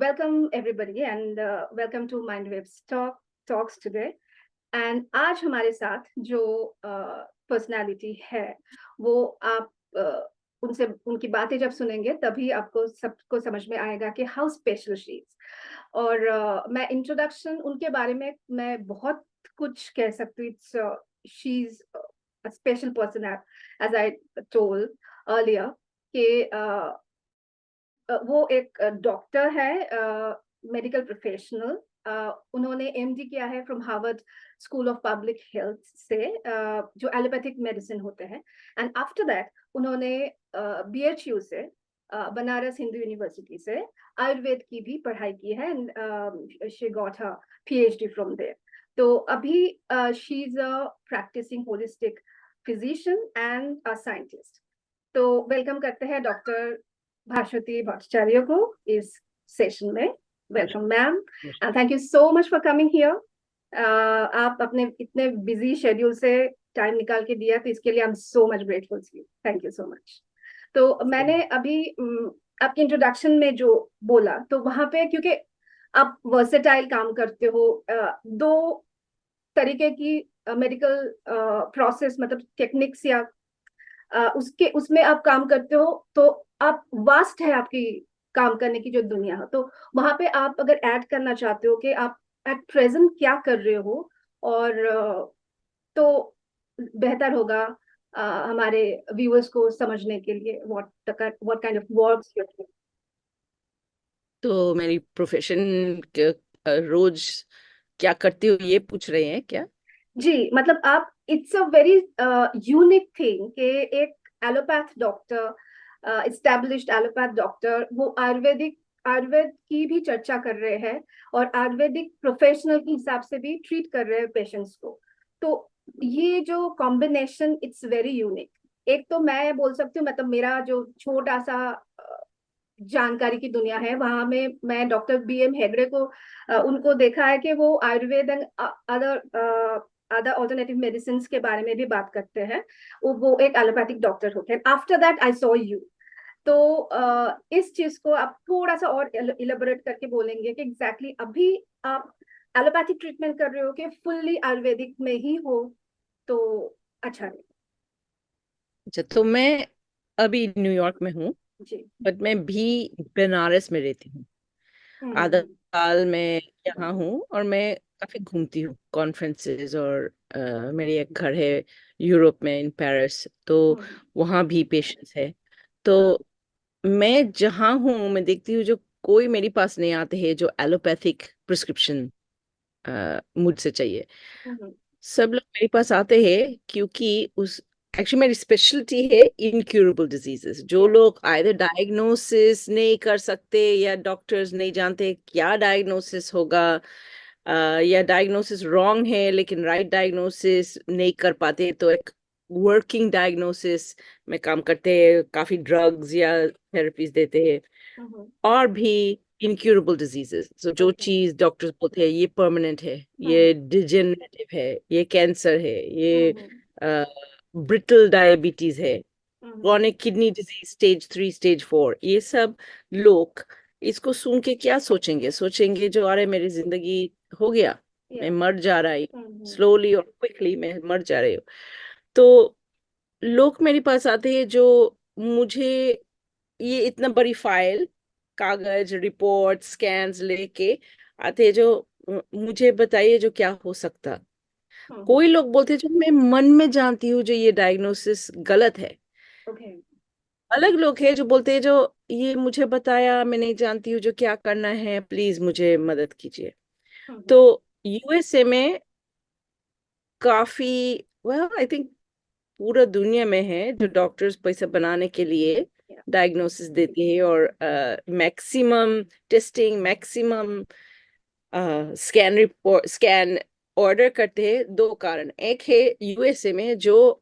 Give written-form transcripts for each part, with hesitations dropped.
welcome everybody and welcome to Mindwaves Talks today. And आज हमारे साथ जो पर्सनालिटी है वो आप उनसे उनकी बातें जब सुनेंगे तभी आपको सबको समझ में आएगा कि हाउ स्पेशल शी इज। और मैं इंट्रोडक्शन उनके बारे में मैं बहुत कुछ कह सकती हूँ। She is a special person as I told earlier कि वो एक डॉक्टर है, मेडिकल प्रोफेशनल। उन्होंने एमडी किया है from Harvard school of public health से, जो एलोपैथिक मेडिसिन होते हैं। एंड आफ्टर दैट उन्होंने बीएचयू से, बनारस हिंदू यूनिवर्सिटी से आयुर्वेद की भी पढ़ाई की है and she got her PhD from there. तो अभी she is a practising holistic physician and a scientist. तो वेलकम करते हैं डॉक्टर भास्वती भट्टाचार्य को इस सेशन में। Welcome ma'am and thank you so much for coming here. आप अपने इतने बिजी शेड्यूल से टाइम निकाल के दिया, तो इसके लिए I am so much grateful to you. Thank you so much. तो मैंने अभी आपके इंट्रोडक्शन में जो बोला, तो वहां पे क्योंकि आप वर्सेटाइल काम करते हो, दो तरीके की मेडिकल प्रोसेस मतलब टेक्निक्स या उसमें आप काम करते हो, तो आप वास्ट है आपकी काम करने की जो दुनिया है। तो वहां पे आप अगर ऐड करना चाहते हो कि आप एट प्रेजेंट क्या कर रहे हो, और तो बेहतर होगा हमारे व्यूअर्स को समझने के लिए what kind of works you do. तो मेरी प्रोफेशन रोज क्या करती हूँ ये पूछ रहे हैं क्या? जी, मतलब आप, it's a very unique thing कि एक allopath doctor, established allopath doctor, वो आयुर्वेद की भी चर्चा कर रहे हैं और आयुर्वेदिक प्रोफेशनल के हिसाब से भी ट्रीट कर रहे हैं पेशेंट्स को। तो ये जो कॉम्बिनेशन इट्स वेरी यूनिक। एक तो मैं बोल सकती हूँ, मतलब मेरा जो छोटा सा जानकारी की दुनिया है, वहां में मैं डॉक्टर बीएम हेगड़े को उनको देखा है कि वो Ayurveda and other alternative medicine के बारे में भी बात करते हैं। वो एक एलोपैथिक डॉक्टर होते हैं। After that I saw you. तो इस चीज को आप थोड़ा सा और इलेबोरेट करके बोलेंगे कि एग्जैक्टली अभी आप एलोपैथिक ट्रीटमेंट कर रहे हो कि फुल्ली आयुर्वेदिक में ही हो, तो अच्छा रहेगा। अच्छा, तो मैं अभी न्यूयॉर्क में हूँ, जी। बट मैं भी बनारस में रहती हूँ। आधा हम्म। साल मैं यहाँ हूँ और मैं काफी घूमती हूँ कॉन्फ्रेंसेस, और मेरी एक घर है यूरोप में, इन पेरिस। तो हम्म। वहाँ भी पेशेंट्स है। तो मैं जहाँ हूँ मैं देखती हूँ जो कोई मेरे पास नहीं आते हैं जो एलोपैथिक प्रिस्क्रिप्शन मुझसे चाहिए। हम्म। सब लोग मेरे पास आते हैं क्योंकि उस एक्चुअली मेरी स्पेशलिटी है इनक्यूरेबल डिजीजेस। जो या। लोग आइदर डायग्नोसिस नहीं कर सकते या डॉक्टर्स नहीं जानते क्या डायग्नोसिस होगा, या डायग्नोसिस रॉन्ग है लेकिन राइट डायग्नोसिस नहीं कर पाते, तो एक वर्किंग डायग्नोसिस में काम करते हैं, काफी ड्रग्स या थेरेपीज देते हैं। हम्म। और भी इनक्यूरेबल डिजीजेस, तो जो ओके। चीज डॉक्टर्स बोलते हैं ये परमानेंट है, हम्म। ये डिजेनरेटिव है, ये कैंसर है, ये हम्म। ब्रिटल डायबिटीज है, hmm. Chronic kidney disease stage 3 stage 4, ये सब लोग इसको सुन के क्या सोचेंगे? सोचेंगे जो अरे मेरी जिंदगी हो गया, मैं या। मर जा रही हूँ, हम्म। स्लोली और क्विकली मैं मर जा रही हूँ। तो लोग मेरे पास आते हैं जो मुझे ये इतना बड़ी फाइल, कागज, रिपोर्ट, स्कैन्स लेके आते हैं जो मुझे बताइए जो क्या हो सकता। हम्म। कोई लोग बोलते हैं जो मैं मन में जानती हूँ जो ये डायग्नोसिस गलत है। ओके। अलग लोग हैं जो बोलते हैं जो ये मुझे बताया, मैं नहीं जानती हूँ जो क्या करना है, प्लीज मुझे मदद कीजिए। हम्म। तो यूएसए में काफी, वेल आई थिंक पूरा दुनिया में है जो डॉक्टर्स पैसा बनाने के लिए या। डायग्नोसिस देते हैं और maximum testing, maximum scan order करते हैं। दो कारण, एक है यूएसए में जो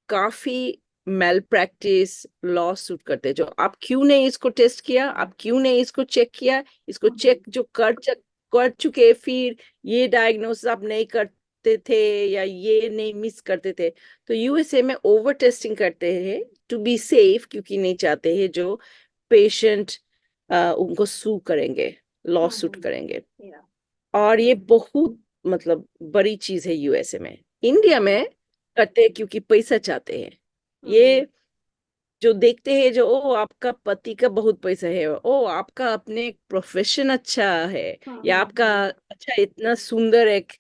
काफी मेल प्रैक्टिस लॉ सूट करते हैं, जो आप क्यों नहीं इसको टेस्ट किया, आप क्यों नहीं इसको चेक किया, इसको हम्म। चेक जो कर चुके फिर ये डायग्नोसिस आप नहीं करते थे या ये नहीं मिस करते थे। तो यूएसए में ओवर टेस्टिंग करते हैं टू बी सेफ, क्योंकि नहीं चाहते हैं जो पेशेंट उनको सू करेंगे। लॉ सूट करेंगे। yeah. और ये बहुत मतलब बड़ी चीज है यूएसए में। इंडिया में करते हैं क्योंकि पैसा चाहते हैं। ये जो देखते हैं जो ओ आपका पति का बहुत पैसा है, ओ आपका अपने प्रोफेशन अच्छा है, या आपका अच्छा इतना सुंदर एक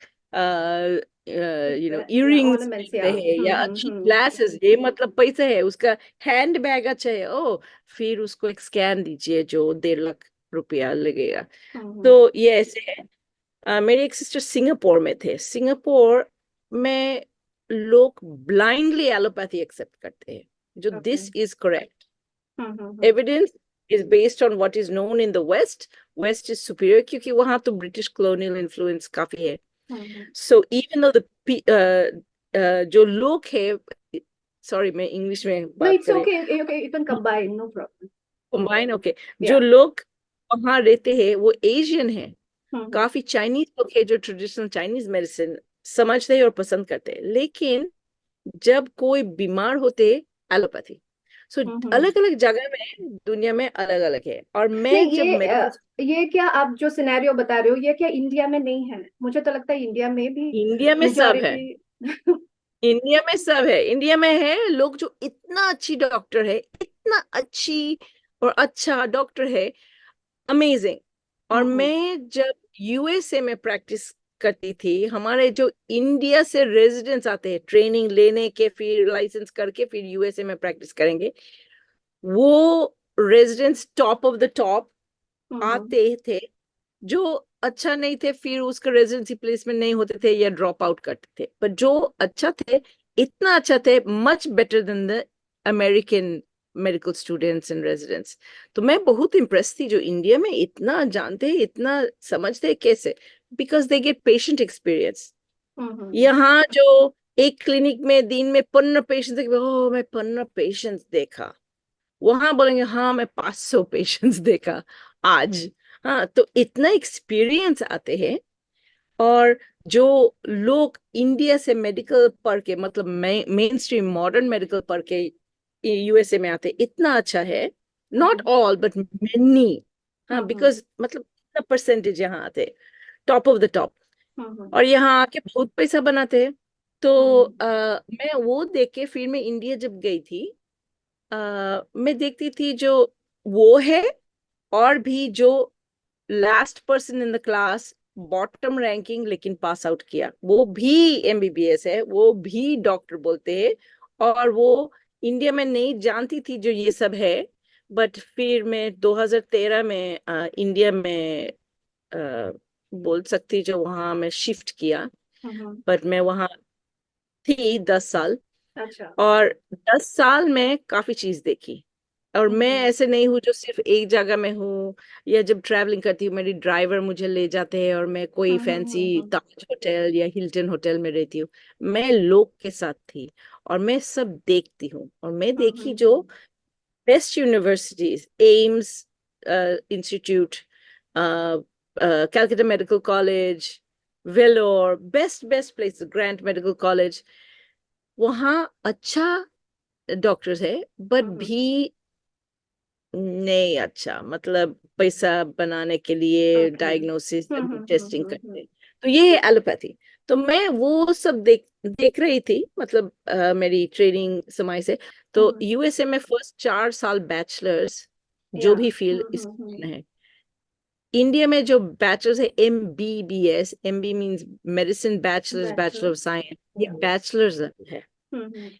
Yeah, इयररिंग्स ornaments, पहनते yeah. हैं या अच्छी ग्लासेस, ये मतलब पैसा है। उसका हैंड बैग अच्छा है, ओ फिर उसको एक स्कैन दीजिए जो 1.5 लाख रुपया लगेगा। तो ये ऐसे है। मेरे एक सिस्टर सिंगापुर में थे। सिंगापुर में लोग ब्लाइंडली एलोपैथी एक्सेप्ट करते हैं, जो Okay. This is correct. Evidence is based on what is known in the west. West is superior क्योंकि वहां तो ब्रिटिश कॉलोनियल इन्फ्लुएंस काफी है। सो इवन दो जो लोग है, सॉरी मैं इंग्लिश में No, बात it's करें, okay. Okay, you can combine, no problem. Combine okay. जो Yeah. लोग वहां रहते हैं वो एशियन है। Mhm. काफी चाइनीज लोग हैं जो ट्रेडिशनल चाइनीज मेडिसिन समझते हैं और पसंद करते हैं, लेकिन जब कोई बीमार होते हैं एलोपैथी। सो अलग अलग जगह में दुनिया में अलग अलग है। और मैं नहीं, जब मेडिकल, ये क्या आप जो सिनेरियो बता रहे हो, ये क्या इंडिया में नहीं है? मुझे तो लगता है इंडिया में भी इंडिया में सब है। मेजॉरिटी इंडिया में सब है। इंडिया में है लोग जो इतना अच्छी डॉक्टर है, इतना अच्छी और अच्छा डॉक्टर है, अमेजिंग। और मैं जब यूएसए में प्रैक्टिस करती थी, हमारे जो इंडिया से रेजिडेंट्स आते हैं ट्रेनिंग लेने के, फिर लाइसेंस करके फिर यूएसए में प्रैक्टिस करेंगे, वो residents top of the top आते थे। जो अच्छा नहीं थे फिर उसका रेजिडेंसी प्लेसमेंट नहीं होते थे या ड्रॉप आउट करते थे, पर जो अच्छा थे, इतना अच्छा थे, much better than the American medical students and residents. तो मैं बहुत इम्प्रेस थी जो इंडिया में इतना जानते हैं, इतना समझते हैं। कैसे? Because they get patient experience. यहाँ जो एक क्लिनिक में दिन में 15 पेशेंट देखे, ओ मैं 15 पेशेंट्स देखा, वहां बोलेंगे हाँ मैं 500 पेशेंट्स देखा आज। हाँ, तो इतना एक्सपीरियंस आते हैं। और जो लोग इंडिया से मेडिकल पढ़ के, मतलब मेन स्ट्रीम मॉडर्न मेडिकल पढ़ के यूएसए में आते, इतना अच्छा है। Not all but many. हाँ, बिकॉज मतलब इतना परसेंटेज यहाँ आते, टॉप ऑफ द टॉप, और यहाँ आके बहुत पैसा बनाते हैं। तो मैं वो देख के फिर मैं इंडिया जब गई थी, मैं देखती थी जो वो है, और भी जो last person in the class, bottom ranking लेकिन पास आउट किया, वो भी एमबीबीएस है, वो भी डॉक्टर बोलते हैं। और वो इंडिया में नहीं जानती थी जो ये सब है। बट फिर मैं 2013 में इंडिया में बोल सकती जो वहां मैं शिफ्ट किया। बट मैं वहां थी 10 साल। अच्छा। और 10 साल में काफी चीज देखी। और मैं ऐसे नहीं हूँ जो सिर्फ एक जगह में हूँ, या जब ट्रैवलिंग करती हूँ मेरी ड्राइवर मुझे ले जाते हैं और मैं कोई फैंसी ताज होटल या हिल्टन होटल में रहती हूँ। मैं लोग के साथ थी और मैं सब देखती हूँ। और मैं देखी जो best universities, AIIMS institute, Calcutta medical college, Vellore, best best place, Grant medical college, वहाँ अच्छा डॉक्टर्स है, बट भी नहीं अच्छा, मतलब पैसा बनाने के लिए डायग्नोसिस टेस्टिंग करते। तो ये है एलोपैथी। तो मैं वो सब देख रही थी, मतलब मेरी ट्रेनिंग समय से। तो यूएसए में फर्स्ट 4 साल बैचलर्स जो भी फील्ड इसमें है। इंडिया में जो बैचलर्स है MBBS, MB means medicine bachelors, bachelor of science, ये बैचलर्स है।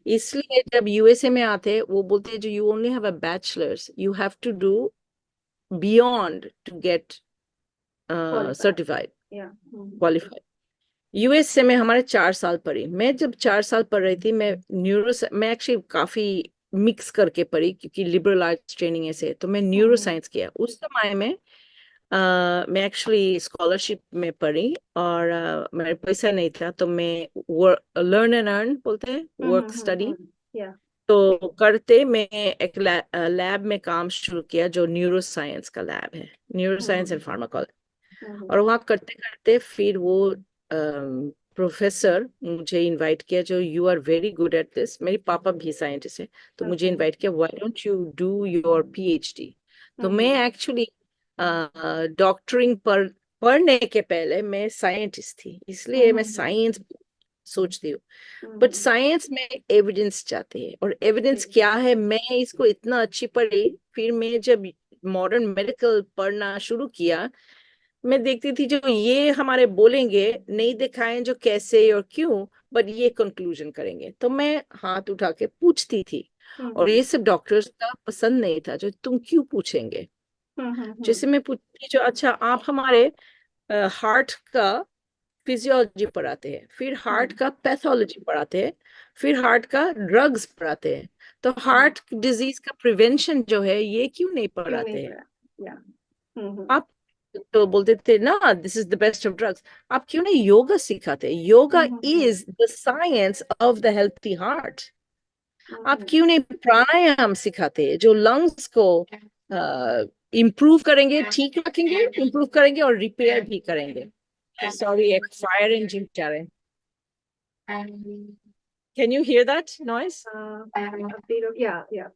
इसलिए जब यूएसए में आते हैं वो बोलते हैं जो you only have a bachelor's, you have to do beyond to get certified, qualified. USA में हमारे 4 साल पढ़ी। मैं जब 4 साल पढ़ रही थी, मैं एक्चुअली काफी मिक्स करके पढ़ी क्योंकि लिबरल आर्ट्स ट्रेनिंग ऐसे, तो मैं न्यूरो साइंस किया उस समय में। मैं एक्चुअली स्कॉलरशिप में पढ़ी, और मेरे पैसा नहीं था, तो मैं लर्न एंड अर्न बोलते हैं, वर्क स्टडी। तो करते मैं एक लैब में काम शुरू किया जो न्यूरो साइंस का लैब है, न्यूरो साइंस एंड फार्माकोलॉजी। और वहाँ करते करते फिर वो प्रोफेसर मुझे इनवाइट किया जो you are very good at this, मेरे पापा भी साइंटिस्ट है, तो मुझे इनवाइट किया, why don't you do your PhD. तो मैं एक्चुअली डॉक्टरिंग पर पढ़ने के पहले मैं साइंटिस्ट थी, इसलिए मैं साइंस सोचती हूँ। बट साइंस में एविडेंस चाहते हैं, और एविडेंस क्या है, मैं इसको इतना अच्छी पढ़ी, फिर मैं जब मॉडर्न मेडिकल पढ़ना शुरू किया, मैं देखती थी जो ये हमारे बोलेंगे नहीं दिखाएं जो कैसे और क्यों, बट ये कंक्लूजन करेंगे, तो मैं हाथ उठा के पूछती थी। और ये सब डॉक्टर्स का पसंद नहीं था, जो तुम क्यों पूछेंगे। जैसे मैं पूछती, जो अच्छा आप हमारे हार्ट का फिजियोलॉजी पढ़ाते हैं, फिर हार्ट का पैथोलॉजी पढ़ाते हैं, फिर हार्ट का ड्रग्स पढ़ाते हैं, तो हार्ट डिजीज का प्रिवेंशन जो है ये क्यों नहीं क्यों नहीं पढ़ाते हैं। पढ़ा, या आप तो बोलते थे ना this is the best of drugs, आप क्यों नहीं योगा सिखाते, yoga is the science of the healthy heart. आप क्यों नहीं प्राणायाम सिखाते जो लंग्स को इम्प्रूव करेंगे, ठीक रखेंगे, इम्प्रूव करेंगे और रिपेयर भी करेंगे। सॉरी, एक फायर इंजन जा रहे हैं। Can you here that noise? या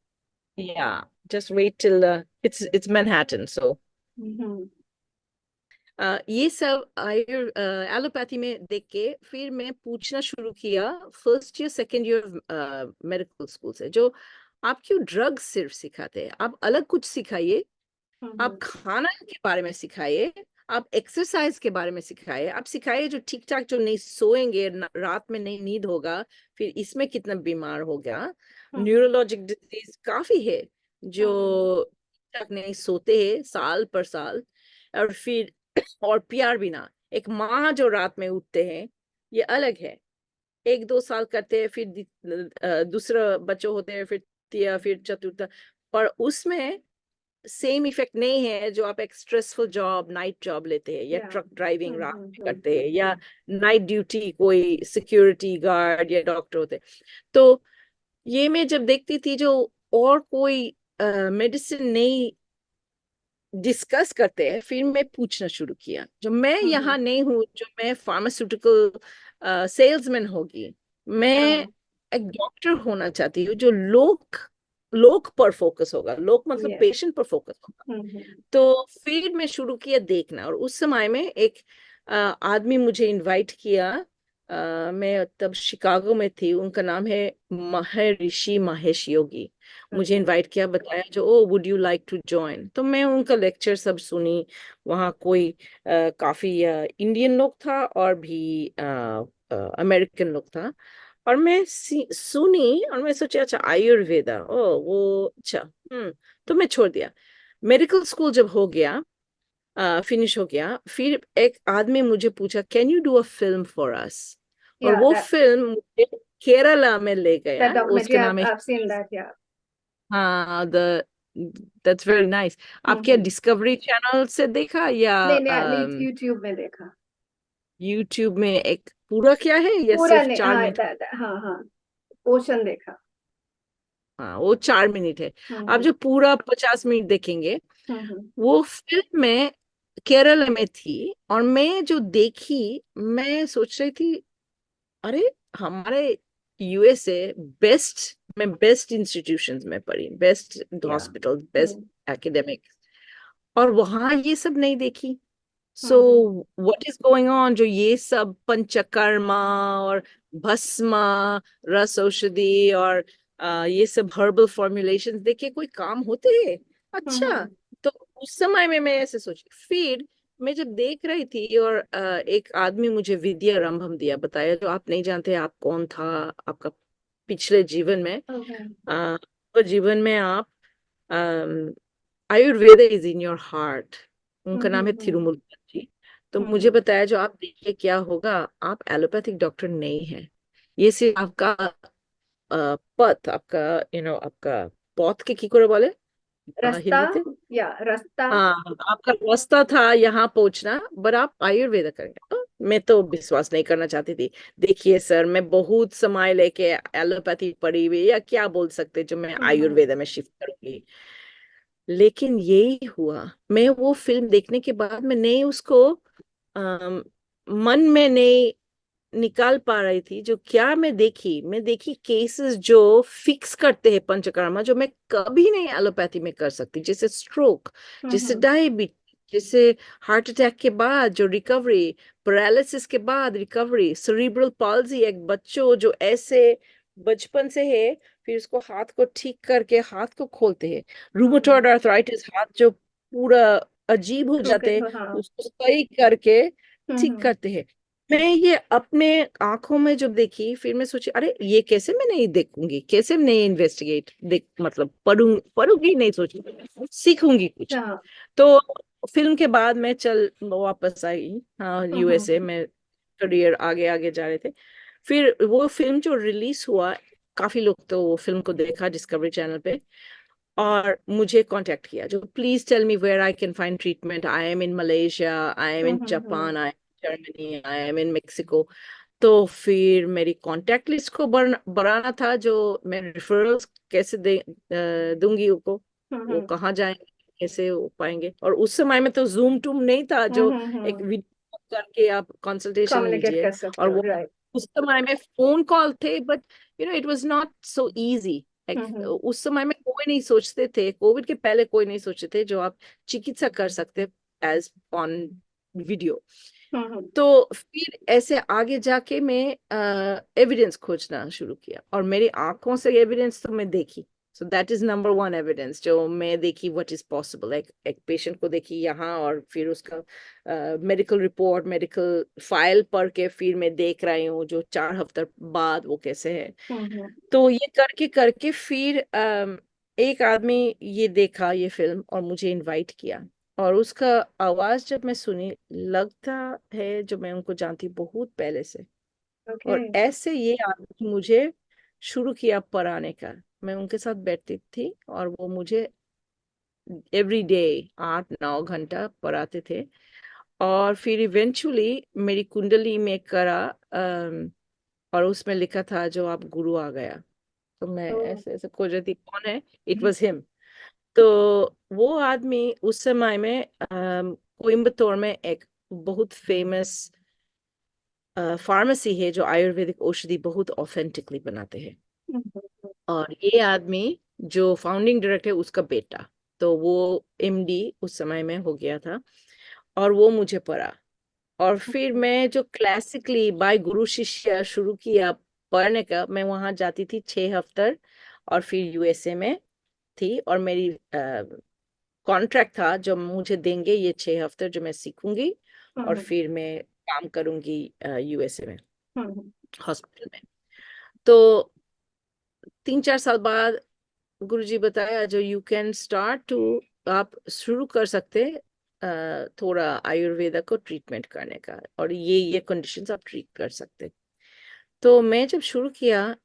Yeah, just wait till it's Manhattan, so ये सब एलोपैथी में देख के फिर मैं पूछना शुरू किया first year second year medical school से, जो आप क्यों ड्रग्स सिर्फ सिखाते हैं, आप अलग कुछ सिखाइए, आप खाना के बारे में सिखाइए, आप एक्सरसाइज के बारे में सिखाइए, आप सिखाइए जो ठीक ठाक, जो नहीं सोएंगे रात में नहीं नींद होगा, फिर इसमें कितना बीमार हो गया। न्यूरोलॉजिक डिजीज काफी है जो ठीक ठाक नहीं सोते हैं साल पर साल, और फिर और प्यार भी ना, एक माँ जो रात में उठते हैं ये अलग है, एक दो साल करते हैं, फिर दूसरा बच्चे होते हैं, फिर तीसरा, फिर चतुर्थ, पर उसमें सेम इफेक्ट नहीं है जो आप एक स्ट्रेसफुल जॉब, नाइट जॉब लेते हैं, या ट्रक ड्राइविंग रात में करते हैं, या नाइट ड्यूटी कोई सिक्योरिटी गार्ड या डॉक्टर होते हैं। तो ये मैं जब देखती थी जो और कोई मेडिसिन नहीं डिस्कस करते हैं, फिर मैं पूछना शुरू किया, जो मैं यहाँ नहीं हूँ, जो मैं फार्मास्यूटिकल सेल्समैन होगी, मैं एक डॉक्टर होना चाहती हूँ जो लोग पर फोकस होगा, लोग मतलब पेशेंट पर फोकस होगा। तो फिर मैं शुरू किया देखना, और उस समय में एक आदमी मुझे इनवाइट किया, मैं तब शिकागो में थी, उनका नाम है महर्षि महेश योगी। मुझे इनवाइट किया, बताया जो oh would you like to join, तो मैं उनका लेक्चर सब सुनी। वहाँ कोई काफी इंडियन लोग था और भी अमेरिकन लोग था, और मैं सुनी और मैं सोचा अच्छा आयुर्वेदा, ओ वो अच्छा, तो मैं छोड़ दिया। मेडिकल स्कूल जब हो गया, फिनिश हो गया, फिर एक आदमी मुझे पूछा can you do a film for us, और वो फिल्म मुझे केरला में ले गया, उसका नाम है, हाँ, द दैट्स वेरी नाइस। आप क्या डिस्कवरी चैनल से देखा या नहीं, यूट्यूब में देखा। यूट्यूब में एक पूरा क्या है या पूरा सिर्फ नहीं, 4 मिनट? हाँ, ओशन देखा। हाँ, वो 4 मिनट है। आप जो पूरा 50 मिनट देखेंगे, वो फिल्म में केरला में थी, और मैं जो देखी, मैं सोच रही थी अरे हमारे यूएसए बेस्ट, मैं बेस्ट इंस्टीट्यूशंस में पढ़ी, बेस्ट हॉस्पिटल, बेस्ट एकेडमिक, और वहां ये सब नहीं देखी। So what is going on, जो ये सब पंचकर्मा और भस्मा, रस औषधि और ये सब हर्बल फॉर्मुलेशंस देखे कोई काम होते हैं? अच्छा, तो उस समय में मैं ऐसे सोची, फिर मैं जब देख रही थी, और एक आदमी मुझे विद्या रंभम दिया, बताया जो आप नहीं जानते आप कौन था, आपका पिछले जीवन में, तो जीवन में आप Ayurveda is in your heart, उनका नाम है थिरुमूल जी। तो मुझे बताया जो आप देखिए क्या होगा, आप एलोपैथिक डॉक्टर नहीं है, ये सिर्फ आपका पथ, आपका आपका पथ के की करे बोले रास्ता, हिंदी थे, या रास्ता, हाँ, आपका रास्ता था यहाँ पहुंचना, पर आप आयुर्वेदा करेंगे। तो मैं तो विश्वास नहीं करना चाहती थी। देखिए सर, मैं बहुत समय लेके एलोपैथी पढ़ी हुई, या क्या बोल सकते जो मैं आयुर्वेदा में शिफ्ट करूंगी, लेकिन यही हुआ। मैं वो फिल्म देखने के बाद मैं नहीं उसको अम, मन में नहीं निकाल पा रही थी, जो क्या मैं देखी केसेस जो फिक्स करते हैं पंचकर्मा, जो मैं कभी नहीं एलोपैथी में कर सकती, जैसे स्ट्रोक, जैसे डायबिटीज, जैसे हार्ट अटैक के बाद जो रिकवरी, पैरालिसिस के बाद रिकवरी, सेरिब्रल पॉल्सी, एक बच्चों जो ऐसे बचपन से है, फिर उसको हाथ को ठीक करके हाथ को खोलते हैं, रूमेटॉइड आर्थराइटिस, हाथ जो पूरा अजीब हो जाते हैं, हाँ। उसको सही करके ठीक हम्म। करते हैं। मैं ये अपने आंखों में जब देखी, फिर मैं सोची अरे ये कैसे मैं नहीं देखूंगी, कैसे मैं नहीं इन्वेस्टिगेट देख मतलब पढ़ूंगी नहीं, सोची सीखूंगी कुछ। हाँ। तो फिल्म के बाद मैं चल वापस आई, हाँ यूएसए में, करियर आगे आगे जा रहे थे। फिर वो फिल्म जो रिलीज हुआ, काफी लोग तो वो फिल्म को देखा डिस्कवरी चैनल पे, और मुझे कांटेक्ट किया जो please tell me where I can find treatment, I am in Malaysia, I am in Japan, I am Germany, I am in Mexico. तो फिर मेरी कांटेक्ट लिस्ट को बढ़ाना था, जो मैं रेफरल्स कैसे दूंगी उनको, वो कहाँ जाएंगे, कैसे हो पाएंगे। और उस समय में तो जूम टूम नहीं था जो एक वीडियो करके आप कंसल्टेशन कम्युनिकेट लीजिए, कर सकते और हो, वो राइट। उस समय में फोन कॉल थे, but it was not so easy. उस समय में कोई नहीं सोचते थे, कोविड के पहले कोई नहीं सोचते थे जो आप चिकित्सा कर सकते एज ऑन वीडियो। तो फिर ऐसे आगे जाके मैं एविडेंस खोजना शुरू किया, और मेरी आंखों से एविडेंस तो मैं देखी। So that is number one evidence जो मैं देखी, व्हाट इज पॉसिबल। एक पेशेंट को देखी यहाँ, और फिर उसका मेडिकल रिपोर्ट, मेडिकल फाइल पढ़ के फिर मैं देख रही हूँ जो 4 हफ्ते बाद वो कैसे है। तो ये करके करके फिर एक आदमी ये देखा ये फिल्म और मुझे इनवाइट किया, और उसका आवाज जब मैं सुनी, लगता है जो मैं उनको जानती हूँ बहुत पहले से। ओके। और ऐसे ये आदमी मुझे शुरू किया पढ़ाने का। मैं उनके साथ बैठती थी और वो मुझे एवरी डे 8-9 घंटा पढ़ाते थे। और फिर इवेंचुअली मेरी कुंडली में करा, और उसमें लिखा था जो आप गुरु आ गया। तो मैं ऐसे ऐसे खोज रही थी कौन है, इट वाज हिम। तो वो आदमी उस समय में कोयम्बतूर में एक बहुत फेमस फार्मेसी है जो आयुर्वेदिक औषधि बहुत ऑथेंटिकली बनाते हैं। और ये आदमी जो फाउंडिंग डायरेक्टर है, उसका बेटा, तो वो एमडी उस समय में हो गया था, और वो मुझे पढ़ा। और फिर मैं जो क्लासिकली बाय गुरु शिष्य शुरू किया पढ़ने का, मैं वहां जाती थी 6 हफ्ते, और फिर यूएसए में थी, और मेरी कॉन्ट्रैक्ट था जो मुझे देंगे ये 6 हफ्ते जो मैं सीखूंगी, और फिर मैं काम करूंगी यूएसए में हॉस्पिटल में। तो 3-4 साल बाद गुरुजी बताया जो यू कैन स्टार्ट टू, आप शुरू कर सकते थोड़ा आयुर्वेदा को ट्रीटमेंट करने का, और ये कंडीशंस आप ट्रीट कर सकते। तो मैं जब शुरू किया,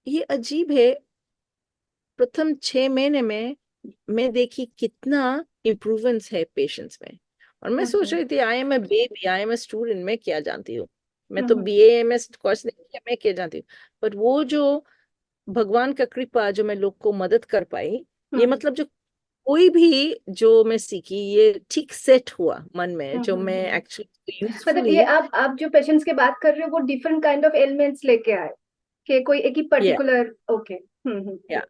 ये अजीब है, प्रथम 6 महीने में मैं देखी कितना इम्प्रूवमेंट्स है पेशेंट्स में। और मैं सोच रही थी I am a baby, I am a student, मैं क्या जानती हूँ, मैं तो BAMS कोर्स नहीं किया, मैं क्या जानती हूँ। बट वो जो भगवान का कृपा जो मैं लोग को मदद कर पाई, ये मतलब जो कोई भी जो मैं सीखी, ये ठीक सेट हुआ मन में, जो मैं एक्चुअली मतलब ये यूजफुली। आप जो पेशेंट्स की बात कर रहे हो वो डिफरेंट काइंड ऑफ एलिमेंट्स लेके आए, कि कोई एक ही पर्टिकुलर। ओके। या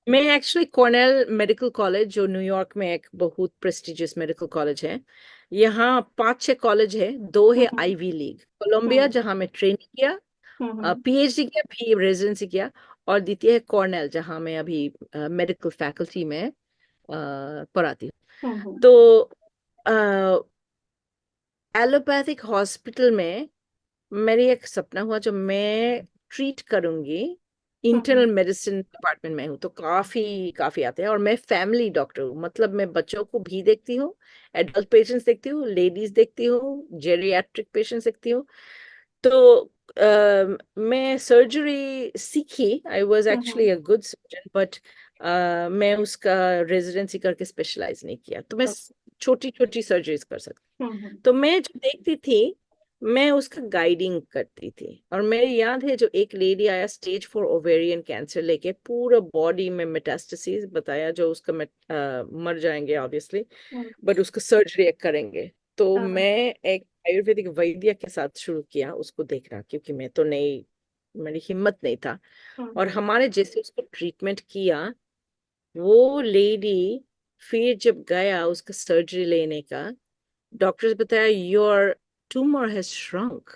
मैं एक्चुअली कॉर्नेल मेडिकल कॉलेज जो न्यूयॉर्क में एक बहुत प्रेस्टिजियस मेडिकल कॉलेज है, यहाँ 5-6 कॉलेज है, 2 है आईवी लीग, कोलंबिया जहाँ मैं ट्रेनिंग किया, PhD किया, भी रेजिडेंसी किया, और द्वितीय है कॉर्नेल जहाँ मैं अभी मेडिकल फैकल्टी में पढ़ाती हूँ। तो एलोपैथिक हॉस्पिटल में मेरी एक सपना हुआ जो मैं ट्रीट करूंगी, इंटरनल मेडिसिन डिपार्टमेंट में हूँ, तो काफी काफी आते हैं, और मैं फैमिली डॉक्टर हूँ, मतलब मैं बच्चों को भी देखती हूँ, एडल्ट पेशेंट्स देखती हूँ, लेडीज देखती हूँ, जेरियाट्रिक पेशेंट्स देखती हूँ। तो मैं सर्जरी सीखी, I was actually a good surgeon, but मैं उसका रेजिडेंसी करके स्पेशलाइज नहीं किया, तो मैं छोटी छोटी सर्जरीज कर सकती। तो मैं जो देखती थी, मैं उसका गाइडिंग करती थी। और मेरे याद है जो एक लेडी आया स्टेज 4 ओवेरियन कैंसर लेके, पूरा बॉडी में मेटास्टेसिस बताया, जो उसका मर जाएंगे ऑब्वियसली, बट उसका सर्जरी करेंगे। तो मैं एक आयुर्वेदिक वैद्य के साथ शुरू किया उसको देखना, क्योंकि मैं तो नहीं, मेरी हिम्मत नहीं था। और हमारे जैसे उसको ट्रीटमेंट किया, वो लेडी फिर जब गया उसका सर्जरी लेने का, डॉक्टर्स बताया your tumour has shrunk.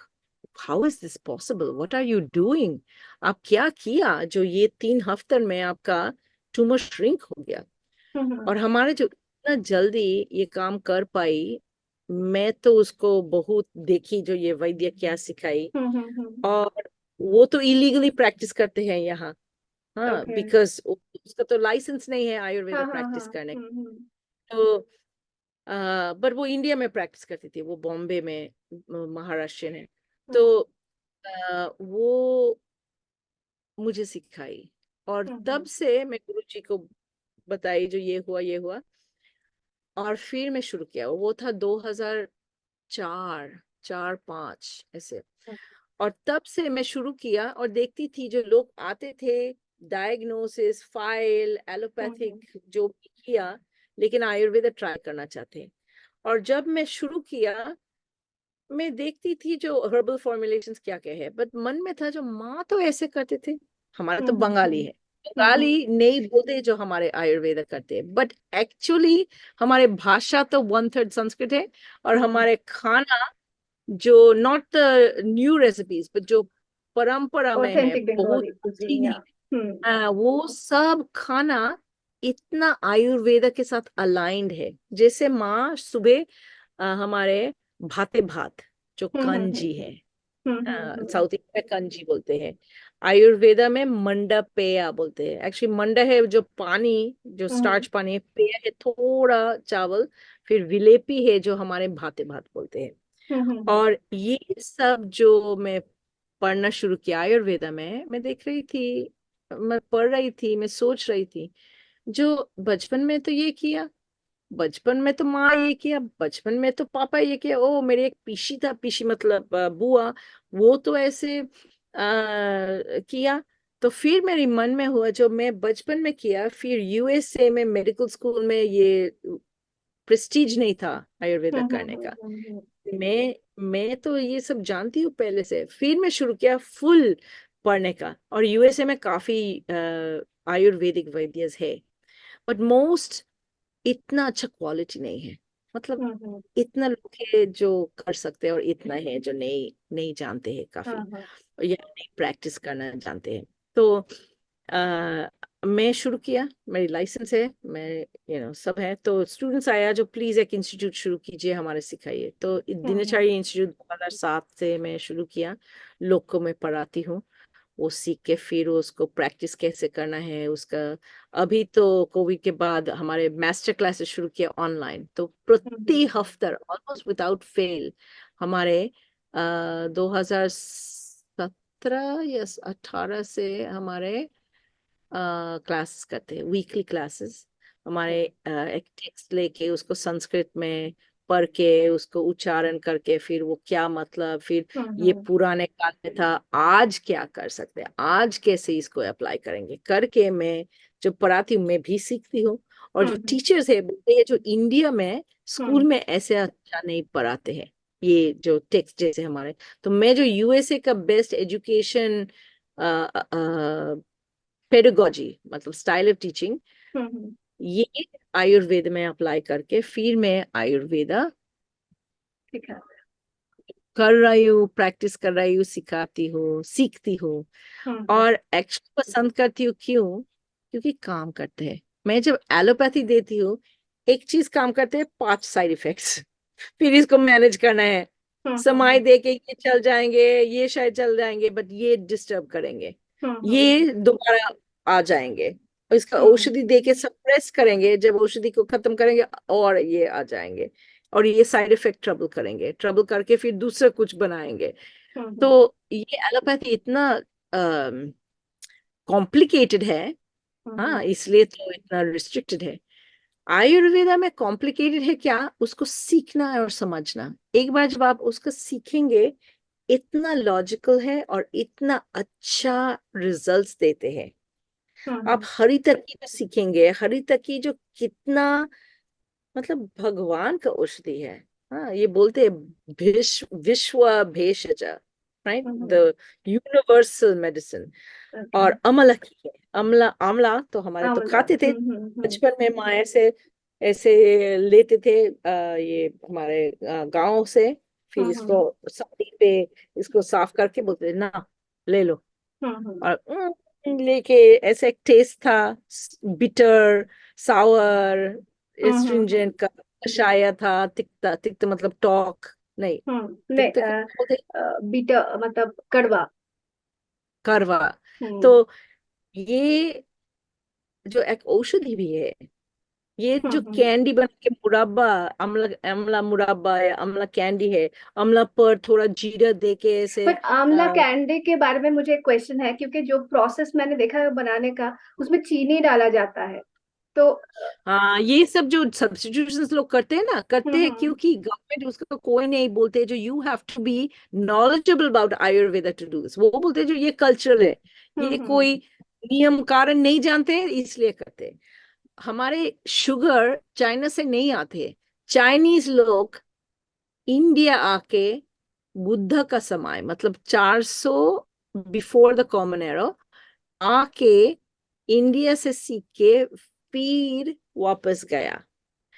How is this possible, what are you doing, आप क्या किया जो ये 3 हफ्ते में आपका ट्यूमर श्रिंक हो गया। और हमारे जो इतना जल्दी ये काम कर पाई, मैं तो उसको बहुत देखी जो ये वैद्य क्या सिखाई। और वो तो इलीगली प्रैक्टिस करते हैं यहाँ, हाँ, ओके। बिकॉज उसका तो लाइसेंस नहीं है आयुर्वेदा हाँ हाँ प्रैक्टिस हाँ। करने का। तो बट वो इंडिया में प्रैक्टिस करती थी, वो बॉम्बे में, महाराष्ट्र में। तो वो मुझे सिखाई, और तब से मैं गुरुजी को बताई जो ये हुआ ये हुआ। और फिर मैं शुरू किया, वो था 2004, 4-5 ऐसे। और तब से मैं शुरू किया और देखती थी जो लोग आते थे, डायग्नोसिस फाइल एलोपैथिक जो भी किया, लेकिन आयुर्वेदा ट्राई करना चाहते हैं। और जब मैं शुरू किया, मैं देखती थी जो हर्बल फॉर्मुलेशंस क्या क्या है, बट मन में था जो माँ तो ऐसे करते थे, हमारे तो बंगाली है, बंगाली नहीं बोलते जो हमारे आयुर्वेदा करते हैं, बट एक्चुअली हमारे भाषा तो 1/3 संस्कृत है, और हमारे खाना जो not the new recipes but जो परंपरा में है ऑथेंटिक बहुत बंगाली अच्छी कुजीन, या। वो सब खाना इतना आयुर्वेदा के साथ अलाइंड है। जैसे माँ सुबह हमारे भाते भात जो कंजी है, साउथ इंडिया में कंजी बोलते हैं, आयुर्वेदा में मंडा पेया बोलते हैं। एक्चुअली मंडा है जो पानी, जो स्टार्च पानी है, पेया है थोड़ा चावल, फिर विलेपी है जो हमारे भाते भात बोलते हैं। और ये सब जो मैं पढ़ना शुरू किया आयुर्वेदा में, मैं देख रही थी, मैं पढ़ रही थी, मैं सोच रही थी जो बचपन में तो ये किया, बचपन में तो माँ ये किया, बचपन में तो पापा ये किया, ओ मेरे एक पीसी था, पीसी मतलब बुआ, वो तो ऐसे किया। तो फिर मेरे मन में हुआ जो मैं बचपन में किया, फिर यूएसए में मेडिकल स्कूल में ये प्रेस्टीज नहीं था आयुर्वेदा करने का। मैं तो ये सब जानती हूँ पहले से, फिर मैं शुरू किया फुल पढ़ने का। और यूएसए में काफी आयुर्वेदिक वैद्य है, बट मोस्ट इतना अच्छा क्वालिटी नहीं है, मतलब इतना लोग है जो कर सकते हैं और इतना है जो नहीं नहीं जानते हैं काफी, या नहीं प्रैक्टिस करना जानते हैं। तो आ, मैं शुरू किया, मेरी लाइसेंस है, मैं सब है, तो स्टूडेंट्स आया जो प्लीज एक इंस्टीट्यूट शुरू कीजिए हमारे सिखाइए। तो दिनचर्या इंस्टीट्यूट 2007 से मैं शुरू किया, लोग को मैं पढ़ाती हूँ, वो सीख के फिर उसको प्रैक्टिस कैसे करना है उसका। अभी तो कोविड के बाद हमारे मास्टर क्लासेस शुरू किया ऑनलाइन, तो प्रति हफ्ते ऑलमोस्ट विदाउट फेल हमारे 2017 या 18 से हमारे क्लासेस करते हैं, वीकली क्लासेस। हमारे एक टेक्स्ट लेके उसको संस्कृत में पढ़ के उसको उच्चारण करके, फिर वो क्या मतलब, फिर ये पुराने काल में था, आज क्या कर सकते हैं, आज कैसे इसको अप्लाई करेंगे करके मैं जो पढ़ाती हूँ मैं भी सीखती हूँ। और जो टीचर्स है बोलते हैं जो इंडिया में स्कूल में ऐसे अच्छा नहीं पढ़ाते हैं ये जो टेक्स्ट जैसे हमारे। तो मैं जो यूएसए का बेस्ट एजुकेशन पेडागोजी मतलब स्टाइल ऑफ टीचिंग, ये आयुर्वेद में अप्लाई करके फिर मैं आयुर्वेदा ठीक है। कर रही हूँ, प्रैक्टिस कर रही हूँ, सिखाती हूँ, सीखती हूँ। और एक्चुअली पसंद करती हूँ, क्यों? क्योंकि काम करते हैं। मैं जब एलोपैथी देती हूँ, एक चीज काम करते हैं, 5 साइड इफेक्ट्स, फिर इसको मैनेज करना है, समय दे के ये चल जाएंगे, ये शायद चल जाएंगे, बट ये डिस्टर्ब करेंगे, ये दोबारा आ जाएंगे, और इसका औषधि दे के सप्रेस करेंगे, जब औषधि को खत्म करेंगे और ये आ जाएंगे, और ये साइड इफेक्ट ट्रबल करेंगे, ट्रबल करके फिर दूसरा कुछ बनाएंगे। तो ये एलोपैथी इतना कॉम्प्लिकेटेड है, हाँ, इसलिए तो इतना रिस्ट्रिक्टेड है। आयुर्वेदा में कॉम्प्लिकेटेड है क्या, उसको सीखना है और समझना। एक बार जब आप उसको सीखेंगे, इतना लॉजिकल है और इतना अच्छा रिजल्ट्स देते हैं। आप हरी तरकी में सीखेंगे, हरी तरकी जो कितना मतलब भगवान का औषधि है, हाँ, ये बोलते हैं विश्व भेषज, राइट, द यूनिवर्सल मेडिसिन। और अमला की है, अमला, आमला तो हमारे तो आंवला। खाते थे बचपन में, माँ ऐसे ऐसे लेते थे ये हमारे गांव से, फिर हम्म इसको साड़ी पे इसको साफ करके बोलते थे ना, ले लो। हम्म और लेके ऐसा एक टेस्ट था, बिटर, सावर, एस्ट्रिंजेंट का, शाया था, तिक्ता, तिक्त मतलब टॉक, नहीं, नहीं, तिक्त को क्या बोलते हैं? बीटा मतलब कड़वा। करवा। तो हम्म ये जो एक औषधि भी है, ये जो हम्म। कैंडी बना के मुरब्बा, अमला अमला मुरब्बा या अमला कैंडी है, अमला पर थोड़ा जीरा दे के ऐसे बट आंवला कैंडी के बारे में मुझे एक क्वेश्चन है, क्योंकि जो प्रोसेस मैंने देखा है बनाने का, उसमें चीनी डाला जाता है। तो हाँ, ये सब जो सब्स्टिट्यूशंस लोग करते हैं ना, करते हैं हम्म क्योंकि गवर्नमेंट उसका कोई नहीं बोलते, जो you have to be knowledgeable about Ayurveda to do this, वो बोलते हैं जो ये कल्चरल है, ये हम्म। कोई नियम कारण नहीं जानते हैं इसलिए करते हैं। हमारे शुगर चाइना से नहीं आते, चाइनीज लोग इंडिया आके बुद्ध का समय मतलब 400 बिफोर द कॉमन एरा आके इंडिया से सीख के फिर वापस गया।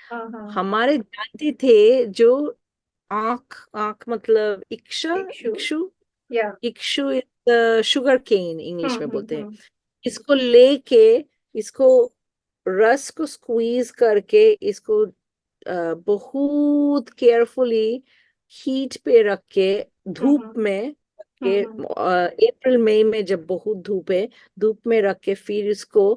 हाँ हाँ। हमारे दादी थे जो आंख आंख मतलब इक्शा, इक्षु। इक्षु, या। इक्षु इज शुगर केन इंग्लिश में बोलते हैं। हम्म। इसको लेके इसको रस को स्क्वीज करके इसको बहुत केयरफुली हीट पे रख के धूप हम्म में के हम्म अप्रैल मई में जब बहुत धूप है, धूप में रख के फिर इसको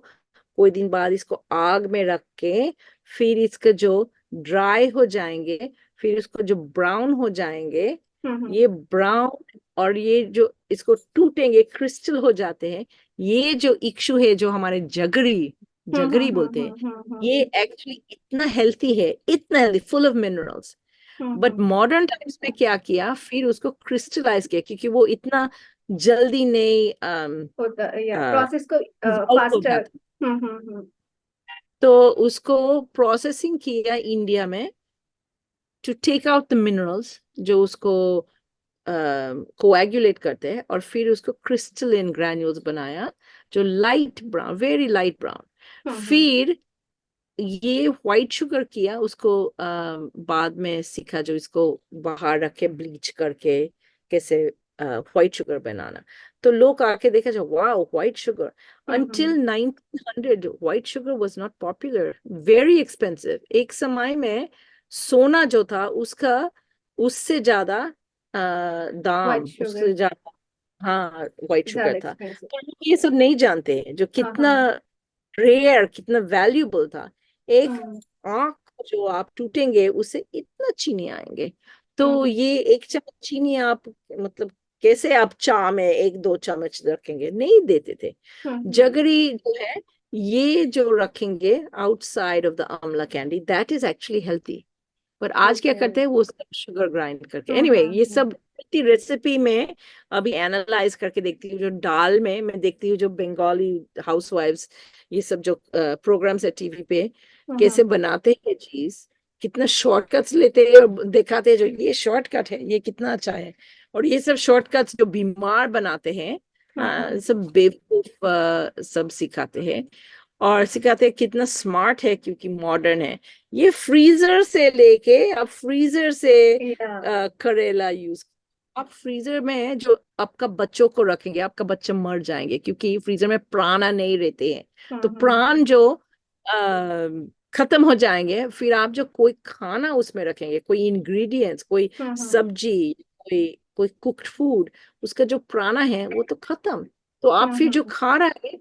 कोई दिन बाद इसको आग में रख के फिर इसका जो ड्राई हो जाएंगे, फिर इसको जो ब्राउन हो जाएंगे, हम्म ये ब्राउन और ये जो इसको टूटेंगे क्रिस्टल हो जाते हैं, ये जो इक्षु है जो हमारे जगरी, जगरी बोलते हैं, ये एक्चुअली इतना हेल्थी है, इतना healthy, full of minerals. But hmm. Modern times में क्या किया, फिर उसको क्रिस्टलाइज किया क्योंकि वो इतना जल्दी नहीं होता या डिजॉल्व प्रोसेस को हो फास्टर। जाता, तो उसको प्रोसेसिंग किया इंडिया में to take out the minerals जो उसको कोएगुलेट करते हैं, और फिर उसको क्रिस्टलिन ग्रैन्यूल्स बनाया जो light brown, very light brown. फिर ये व्हाइट शुगर किया उसको बाद में सीखा जो इसको बाहर रखे ब्लीच करके कैसे व्हाइट शुगर बनाना। तो लोग आके देखा जो वाह white sugar, until 1900 white sugar was not popular, very expensive. एक समय में सोना जो था उसका उससे ज्यादा व्हाइट दाम, शुगर उससे ज्यादा, हाँ, व्हाइट शुगर ज्यादा था। एक्सपेंसिव। तो लोग ये सब नहीं जानते हैं जो हाँ हाँ। कितना रेयर, कितना वैल्यूबल था। एक हम्म आंख को जो आप टूटेंगे उससे इतना चीनी आएंगे, तो हम्म ये एक चम्मच चीनी आप मतलब कैसे आप चाय में एक दो चम्मच रखेंगे, नहीं देते थे। हम्म। जगरी जो है ये जो रखेंगे आउटसाइड ऑफ द आंवला candy, that is actually healthy. पर आज क्या ओके। करते हैं वो सब शुगर ग्राइंड करके, एनीवे ये सब रेसिपी में अभी एनालाइज करके देखती हूँ, जो दाल में मैं देखती हूँ जो बंगाली हाउसवाइफ्स ये सब जो प्रोग्राम्स है टीवी पे कैसे बनाते हैं चीज, कितना शॉर्टकट्स लेते हैं और दिखाते हैं जो ये शॉर्टकट है ये कितना अच्छा है, और ये सब शॉर्टकट्स जो बीमार बनाते हैं, सब बेवकूफ सब सिखाते हैं, और सिखाते हैं कितना स्मार्ट है क्योंकि मॉडर्न है। ये फ्रीजर से लेके अब फ्रीजर से या। करेला यूज, आप फ्रीजर में जो आपका बच्चों को रखेंगे आपका बच्चा मर जाएंगे क्योंकि फ्रीजर में प्राण नहीं रहते हैं। तो प्राण जो खत्म हो जाएंगे, फिर आप जो कोई खाना उसमें रखेंगे, कोई इंग्रेडिएंट्स, कोई सब्जी, कोई कोई कुक्ड फूड, उसका जो प्राण है वो तो खत्म। तो आप फिर जो खा रहे हैं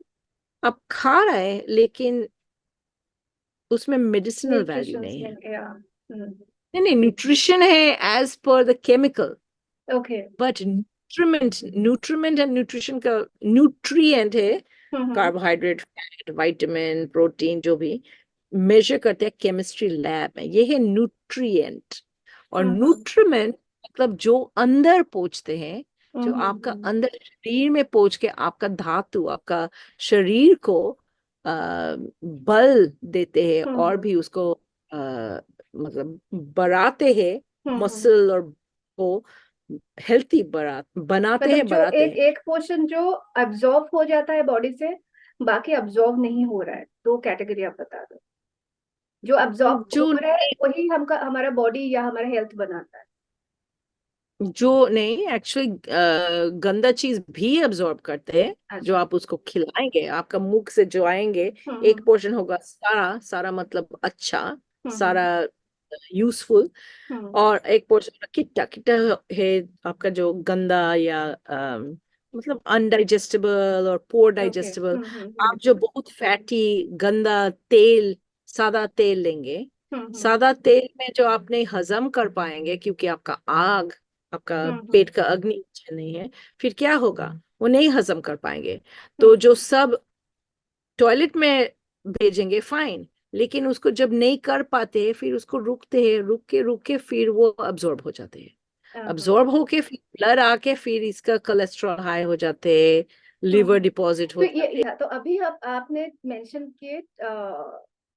आप खा रहे हैं लेकिन उसमें मेडिसिनल वैल्यू न्यूट्रिशंस नहीं है। नहीं या। नहीं नहीं, न्यूट्रिशन है as per the chemical, okay. But nutriment, nutriment and nutrition का न्यूट्रिएंट है कार्बोहाइड्रेट, फैट, विटामिन, प्रोटीन जो भी मेजर करते हैं केमिस्ट्री लैब में, ये है न्यूट्रिएंट। और न्यूट्रिमेंट मतलब जो अंदर पहुंचते हैं, जो आपका अंदर शरीर में पहुंच के आपका धातु, आपका शरीर को बल देते हैं और भी उसको मतलब बढ़ाते हैं, मसल और को हेल्थी बनाते मतलब हैं, जो बढ़ाते एक हैं। एक पोर्शन जो अब्जॉर्ब हो जाता है बॉडी से, बाकी अब्जॉर्ब नहीं हो रहा है, दो कैटेगरी आप बता दो। जो अब्जॉर्ब जो हो रहा है वही हमका हमारा बॉडी या हमारा हेल्थ बनाता है। जो नहीं एक्चुअली गंदा चीज भी अब्जॉर्ब करते हैं। जो अच्छा। आप उसको खिलाएंगे, आपका मुख से जो आएंगे, एक हम्म पोर्शन होगा सारा सारा मतलब अच्छा, सारा हम्म यूजफुल, हम्म और एक पोर्शन किट्टा किट्टा है आपका जो गंदा या मतलब अनडाइजेस्टेबल और पोर ओके। डाइजेस्टेबल। आप जो बहुत फैटी गंदा तेल, सादा तेल लेंगे, हम्म सादा तेल में जो आप नहीं हजम कर पाएंगे क्योंकि आपका आग, आपका हम्म पेट का अग्नि अच्छा नहीं है, फिर क्या होगा? वो नहीं हजम कर पाएंगे। तो हम्म जो सब टॉयलेट में भेजेंगे फाइन, लेकिन उसको जब नहीं कर पाते फिर उसको रुकते हैं, रुक के फिर वो अब्जॉर्ब हो जाते हैं। हम्म अब्जॉर्ब होके फिर ब्लड आके फिर इसका कोलेस्ट्रॉल हाई हो जाते हैं, लिवर हम्म। डिपॉजिट तो हो जाते तो अभी आप आपने मेंशन किए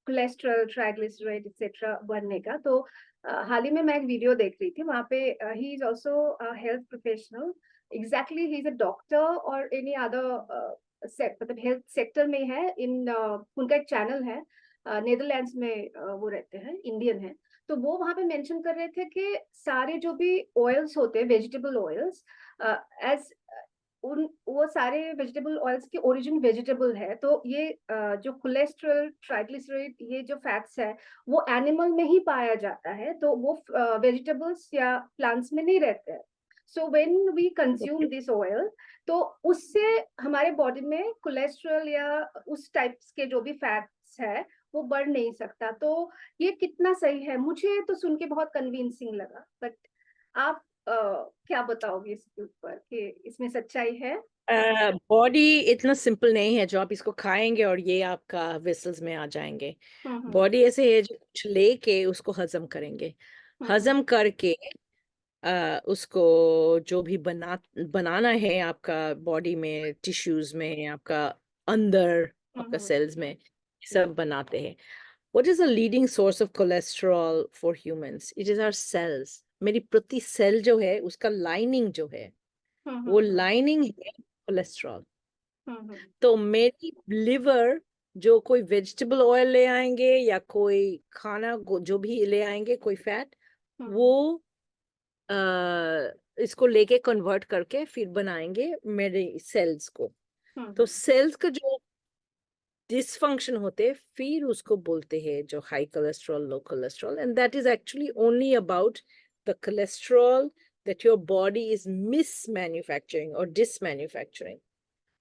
कोलेस्ट्रॉल, ट्राइग्लिसराइड एक्सेट्रा बढ़ने का। तो हाल ही में मैं एक वीडियो देख रही थी, वहां पे he is also health professional, exactly he is a doctor और एनी अदर मतलब हेल्थ सेक्टर में है इन उनका एक चैनल है, नीदरलैंड्स में वो रहते हैं, इंडियन है। तो वो वहां पे मेंशन कर रहे थे कि सारे जो भी ऑयल्स होते हैं, वेजिटेबल ऑयल्स, एज उन वो सारे वेजिटेबल ऑयल्स के ओरिजिन वेजिटेबल है। तो ये जो कोलेस्ट्रॉल, ट्राइग्लिसराइड, ये जो फैट्स है वो एनिमल में ही पाया जाता है, तो वो वेजिटेबल्स या प्लांट्स में नहीं रहते हैं। सो व्हेन वी कंज्यूम हैं। दिस ऑयल, तो उससे हमारे बॉडी में कोलेस्ट्रॉल या उस टाइप्स के जो भी फैट्स है वो बढ़ नहीं सकता। तो ये कितना सही है? मुझे तो सुन के बहुत कन्विंसिंग लगा, बट आप क्या बताओगे इसके ऊपर कि इसमें सच्चाई है? बॉडी इतना सिंपल नहीं है जो आप इसको खाएंगे और ये आपका वेसल्स में आ जाएंगे। हम्म बॉडी ऐसे है जो कुछ लेके उसको हजम करेंगे, हम्म हजम करके उसको जो भी बनाना है आपका बॉडी में, टिश्यूज में, आपका अंदर, आपका हम्म सेल्स में, ये सब बनाते हैं। What is the leading source of cholesterol for humans? It is our cells. मेरी प्रति सेल जो है उसका लाइनिंग जो है, वो हम्म लाइनिंग है कोलेस्ट्रॉल। हम्म तो मेरी लिवर जो कोई वेजिटेबल ऑयल ले आएंगे या कोई खाना जो भी ले आएंगे, कोई फैट, वो हम्म इसको लेके कन्वर्ट करके फिर बनाएंगे मेरे सेल्स को। तो हम्म सेल्स का जो डिसफंक्शन होते फिर उसको बोलते हैं जो high cholesterol, low cholesterol, and that is actually only about the cholesterol that your body is mismanufacturing or dismanufacturing.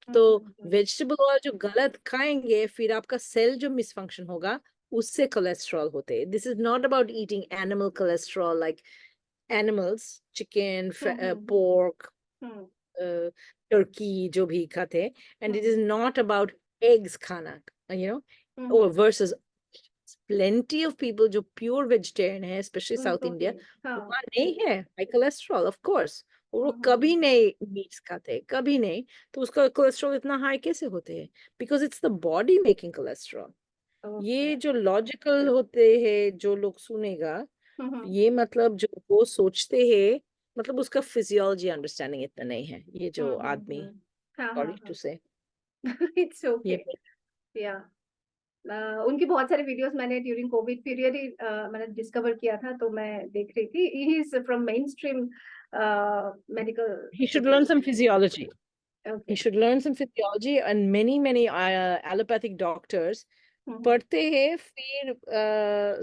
तो वेजिटेबल ऑयल जो गलत खाएंगे फिर आपका सेल जो मिसफंक्शन होगा उससे कोलेस्ट्रॉल होते हैं। This is not about eating animal cholesterol like animals, chicken, pork, turkey जो भी खाते हैं, and it is not about eggs खाना, you know, versus plenty of people जो प्योर वेजिटेरियन है स्पेशली साउथ उनको भी। इंडिया, हाँ। वहाँ नहीं है हाई कोलेस्ट्रॉल ऑफ कोर्स, और वो कभी हम्म नहीं मीट्स खाते, कभी नहीं। तो उसका कोलेस्ट्रॉल इतना हाई कैसे होते हैं? Because it's the body making cholesterol. Okay. ये जो लॉजिकल होते हैं जो लोग सुनेगा, ये मतलब जो वो सोचते हैं, मतलब उसका फिजियोलॉजी अंडरस्टैंडिंग इतना नहीं है ये जो आदमी, हाँ हाँ सॉरी टू हाँ। से। It's okay. ये या उनकी बहुत सारी वीडियोस मैंने ड्यूरिंग कोविड पीरियड ही मैंने डिस्कवर किया था, तो मैं देख रही थी। He is from main stream medical he should learn some profession. physiology. He okay. should learn some physiology, and many allopathic doctors पढ़ते हैं फिर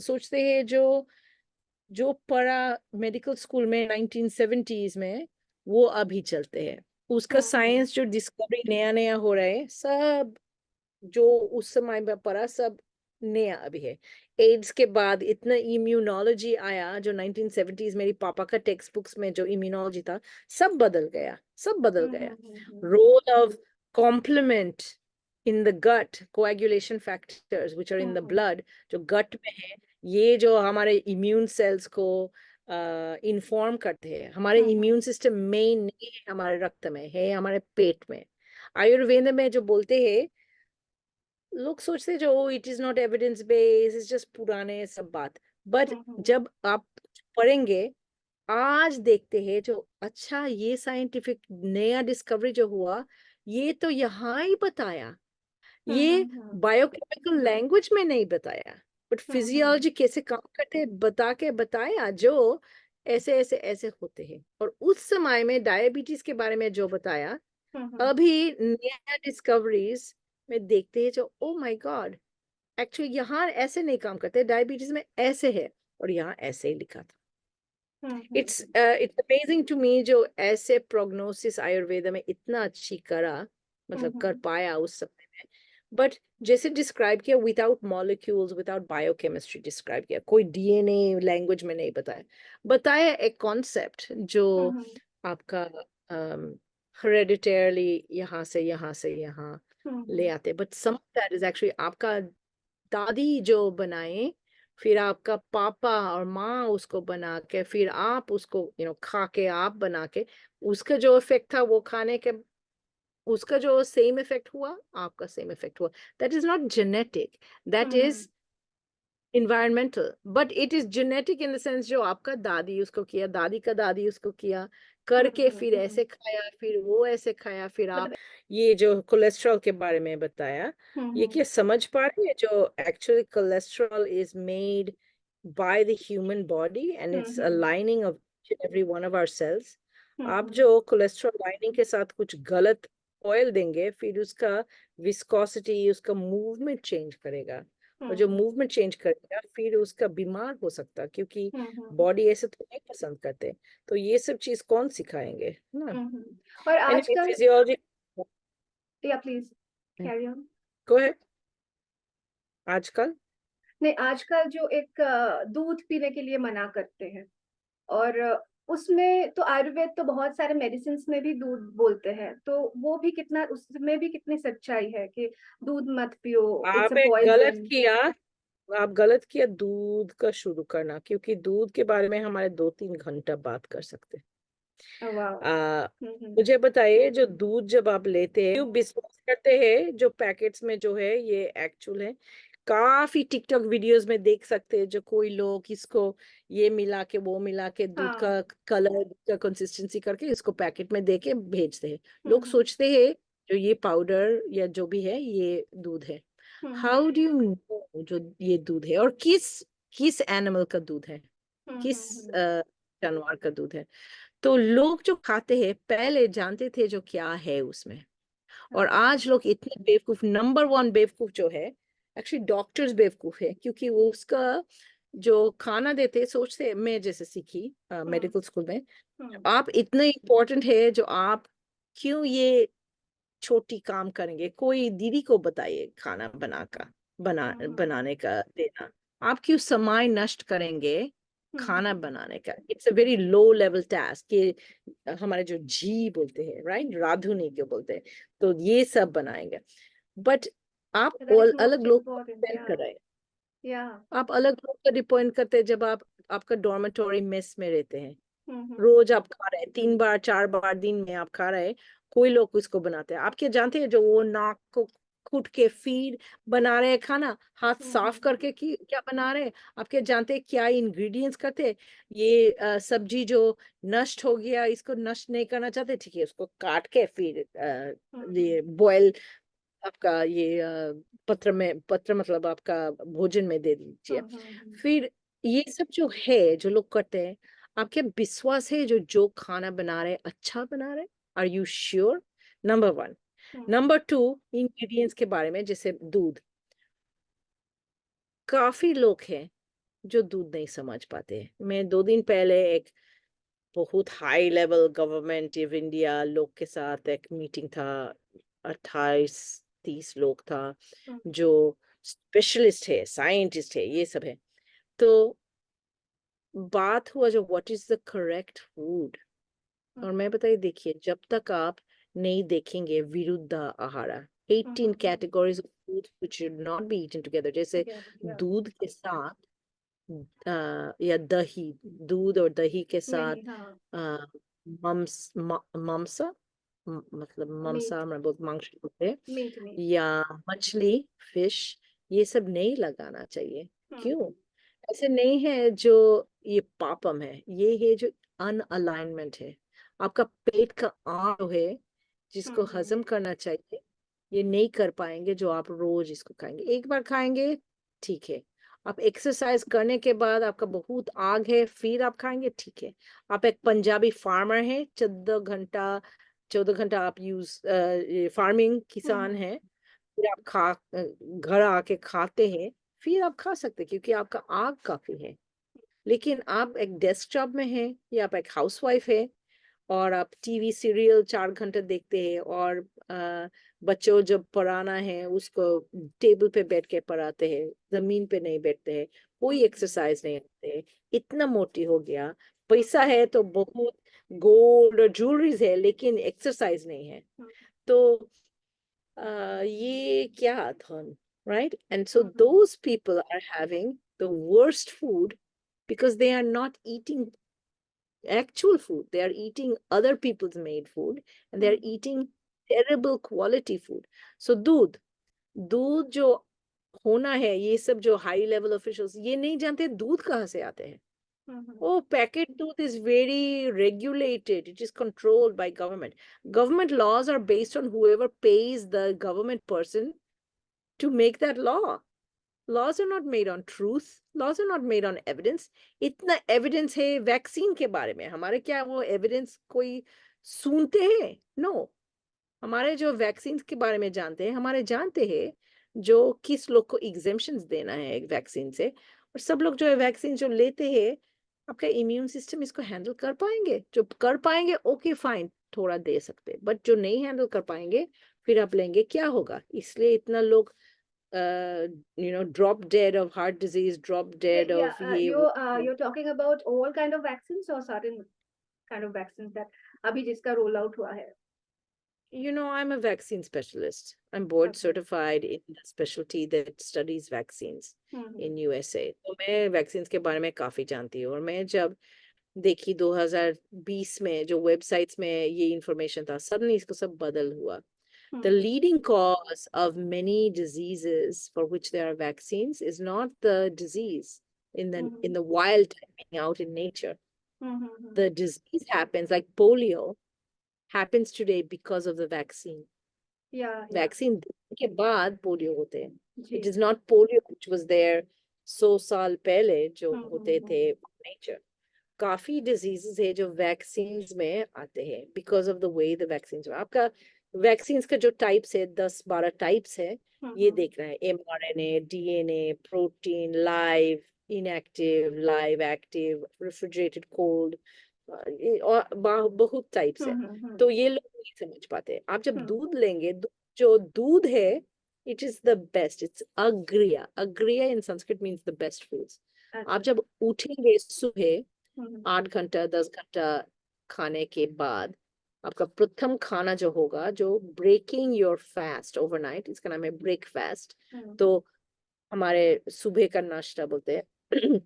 सोचते हैं जो जो पढ़ा मेडिकल स्कूल में 1970s में वो अभी चलते हैं। उसका साइंस जो डिस्कवरी नया नया हो रहा है, सब जो उस समय में पढ़ा सब नया अभी है। एड्स के बाद इतना इम्यूनोलॉजी आया जो 1970s मेरी पापा का टेक्स्ट बुक्स में जो इम्यूनोलॉजी था, सब बदल गया, सब बदल गया। Role of complement in the gut, coagulation factors which are in the blood, जो गट में है, ये जो हमारे इम्यून सेल्स को इन्फॉर्म करते हैं। हमारे इम्यून सिस्टम मेन नहीं है हमारे रक्त में, है हमारे पेट में। आयुर्वेद में जो बोलते हैं, लोग सोचते हैं जो it is not evidence based, it's just पुराने सब बात, बट जब आप पढ़ेंगे आज देखते हैं जो अच्छा ये साइंटिफिक नया डिस्कवरी जो हुआ, ये तो यहाँ ही बताया, ये बायोकेमिकल लैंग्वेज में नहीं बताया। बट फिजियोलॉजी कैसे काम करते हैं बताया जो ऐसे ऐसे ऐसे होते हैं। और उस समय में डायबिटीज के बारे में जो बताया, अभी नया डिस्कवरीज में देखते हैं जो ओ माय गॉड, एक्चुअली यहाँ ऐसे नहीं काम करते, डायबिटीज में ऐसे है और यहाँ ऐसे ही लिखा था। इट्स अमेजिंग टू मी जो ऐसे प्रोग्नोसिस आयुर्वेद में इतना अच्छी करा, मतलब कर पाया उस समय में। बट जैसे डिस्क्राइब किया without molecules, without biochemistry describe किया, कोई डीएनए लैंग्वेज में नहीं बताया, बताया एक कॉन्सेप्ट जो आपका हेरेडिटरीली यहाँ से यहाँ ले आते। But some that is actually आपका दादी जो बनाए, फिर आपका पापा और माँ उसको बना के, फिर आप उसको खा के आप बना के, उसका जो इफेक्ट था वो खाने के, उसका जो सेम इफेक्ट हुआ आपका सेम इफेक्ट हुआ। That is not genetic, that is environmental, but it is genetic in the sense जो आपका दादी उसको किया, दादी का दादी उसको किया करके, फिर ऐसे खाया, फिर वो ऐसे खाया, फिर आप ये जो कोलेस्ट्रॉल के बारे में बताया, ये क्या समझ पा रही है जो actually cholesterol is made by the human body and it's a lining of each and every one of our cells. आप जो कोलेस्ट्रॉल लाइनिंग के साथ कुछ गलत ऑयल देंगे, फिर उसका विस्कोसिटी, उसका मूवमेंट चेंज करेगा, और जो मूवमेंट चेंज करेगा फिर उसका बीमार हो सकता, क्योंकि बॉडी ऐसे तो नहीं पसंद करते। तो ये सब चीज कौन सिखाएंगे ना। और आजकल फिजियोलॉजी, या please carry on, go ahead. आजकल नहीं, आजकल जो एक दूध पीने के लिए मना करते हैं, और उसमें तो आयुर्वेद तो बहुत सारे मेडिसिन में भी दूध बोलते हैं, तो वो भी कितना, उसमें भी कितनी सच्चाई है कि दूध मत पियो, इट्स अ पॉइजन। आप गलत किया दूध का शुरू करना, क्योंकि दूध के बारे में हमारे 2-3 घंटा बात कर सकते। मुझे बताइए, जो दूध जब आप लेते हैं, विश्वास करते हैं जो पैकेट्स में जो है ये एक्चुअल है। काफी टिकटॉक वीडियोस में देख सकते हैं जो कोई लोग इसको ये मिला के वो मिला के दूध का कलर, दूध का कंसिस्टेंसी करके इसको पैकेट में दे के भेजते हैं। लोग सोचते हैं जो ये पाउडर या जो भी है ये दूध है। हाउ डू यू नो जो ये दूध है, और किस एनिमल का दूध है, किस जानवर का दूध है। तो लोग जो खाते हैं पहले जानते थे जो क्या है उसमें, और आज लोग इतने बेवकूफ, नंबर 1 बेवकूफ जो है एक्चुअली डॉक्टर्स बेवकूफ है, क्योंकि वो उसका जो खाना देते सोचते, मैं जैसे सीखी मेडिकल स्कूल में, आप इतने इम्पोर्टेंट है जो आप क्यों ये छोटी काम करेंगे, कोई दीदी को बताइए खाना बनाने का देना, आप क्यों समय नष्ट करेंगे खाना बनाने का। It's a very low level task, कि हमारे जो जी बोलते हैं, राइट, राधुनी के बोलते हैं, तो ये सब बनाएंगे। बट आप अलग लोग को डिपेंड कर रहे हैं, आप अलग लोग को डिपेंड करते हैं। जब आप आपका डॉर्मेटोरी मेस में रहते हैं, रोज आप खा रहे हैं, 3 बार 4 बार दिन में आप खा रहे हैं, कोई लोग इसको बनाते हैं, आप क्या जानते हैं जो वो नाक को घुट के फीड बना रहे हैं खाना, हाथ साफ करके क्या बना रहे हैं, आप क्या जानते हैं क्या इंग्रेडिएंट्स करते हैं। ये सब्जी जो नष्ट हो गया, इसको नष्ट नहीं करना चाहते, ठीक है, उसको काट के फिर ये बॉयल आपका ये पत्र मतलब आपका भोजन में दे दीजिए। फिर ये सब जो है जो लोग करते हैं, आपके विश्वास है जो खाना बना रहे अच्छा बना रहे, are you sure? Number 1। Number 2, ingredients के बारे में, जैसे दूध, काफी लोग हैं जो दूध नहीं समझ पाते। मैं 2 दिन पहले एक बहुत high level government of India लोग के साथ एक मीटिंग था, 28-30 लोग था जो स्पेशलिस्ट है, साइंटिस्ट है, ये सब है। तो बात हुआ जो what is the correct food, और मैं बताइए, देखिए, जब तक आप नहीं देखेंगे विरुद्ध आहार, 18 categories of food which should not be eaten together, जैसे दूध के साथ या दही, दूध और दही के साथ मांसा, मतलब मांसा मैं बहुत मांस बोलते हैं, या मछली, फिश, ये सब नहीं लगाना चाहिए। क्यों ऐसे नहीं है? जो ये पापम है, ये है जो अनअलाइनमेंट है, आपका पेट का आंग है जिसको हजम करना चाहिए, ये नहीं कर पाएंगे जो आप रोज इसको खाएंगे। एक बार खाएंगे ठीक है, आप एक्सरसाइज करने के बाद आपका बहुत आग है, फिर आप खाएंगे, ठीक है। आप एक पंजाबी फार्मर है, 14 घंटा आप फार्मिंग किसान है, फिर आप घर आके खाते हैं, फिर आप खा सकते हैं क्योंकि आपका आग काफी है। लेकिन आप एक डेस्क जॉब में हैं या आप एक हाउसवाइफ है और आप टीवी सीरियल 4 घंटे देखते हैं और बच्चों जब पढ़ाना है उसको टेबल पे बैठ के पढ़ाते हैं, जमीन पे नहीं बैठते हैं, कोई एक्सरसाइज नहीं करते हैं, इतना मोटी हो गया। पैसा है तो बहुत, गोल्ड और ज्वेलरीज है, लेकिन एक्सरसाइज नहीं है। तो ये क्या था, right? And so those people are having the worst food because they are not eating actual food. They are eating other people's made food and they are eating terrible quality food. So दूध जो होना है, ये सब जो high level officials ये नहीं जानते दूध कहाँ से आते हैं। Oh, packet tooth is very regulated. It is controlled by government. Government laws are based on whoever pays the government person to make that law. Laws are not made on truth. Laws are not made on evidence. इतना evidence है vaccine के बारे में, हमारे क्या वो evidence कोई सुनते हैं? No. हमारे जो वैक्सीन के बारे में जानते हैं, हमारे जानते हैं जो किस लोग को एग्जेम्पशंस देना है एक वैक्सीन से, और सब लोग जो है वैक्सीन जो लेते हैं, आपका इम्यून सिस्टम इसको हैंडल कर पाएंगे। जो कर पाएंगे ओके फाइन, थोड़ा दे सकते, बट जो नहीं हैंडल कर पाएंगे फिर आप लेंगे, क्या होगा? इसलिए इतना लोग drop dead of heart disease, drop dead Yeah, of ये वो। you're talking about all kind of vaccines or certain kind of vaccines that अभी जिसका roll out हुआ है? I'm a vaccine specialist. I'm board Okay. certified in the specialty that studies vaccines in USA. तो मैं vaccines के बारे में काफी जानती हूँ, और मैं जब देखी 2020 में जो वेबसाइट्स में ये इंफॉर्मेशन था, सडनली इसको सब बदल हुआ। The leading cause of many diseases for which there are vaccines is not the disease in the wild time, out in nature. The disease happens, like polio happens today because of the vaccine. Yeah. Vaccine के बाद polio होते हैं. It is not polio which was there 100 साल पहले जो होते थे nature. काफी diseases है जो vaccines में आते हैं because of the way the vaccines are. आपका vaccines का जो types है 10-12 types है, ये देखना है, mRNA, DNA, protein, live, inactive, live, active, refrigerated, cold, और बहुत टाइप्स है। तो ये लोग नहीं समझ पाते। आप जब दूध लेंगे, जो दूध है, it is the best, it's अग्रिया। अग्रिया in Sanskrit means the best foods. आप जब उठेंगे सुबह 8 घंटा 10 घंटा खाने के बाद, आपका प्रथम खाना जो होगा, जो ब्रेकिंग योर फास्ट ओवरनाइट, इसका नाम है ब्रेकफास्ट। तो हमारे सुबह का नाश्ता बोलते हैं।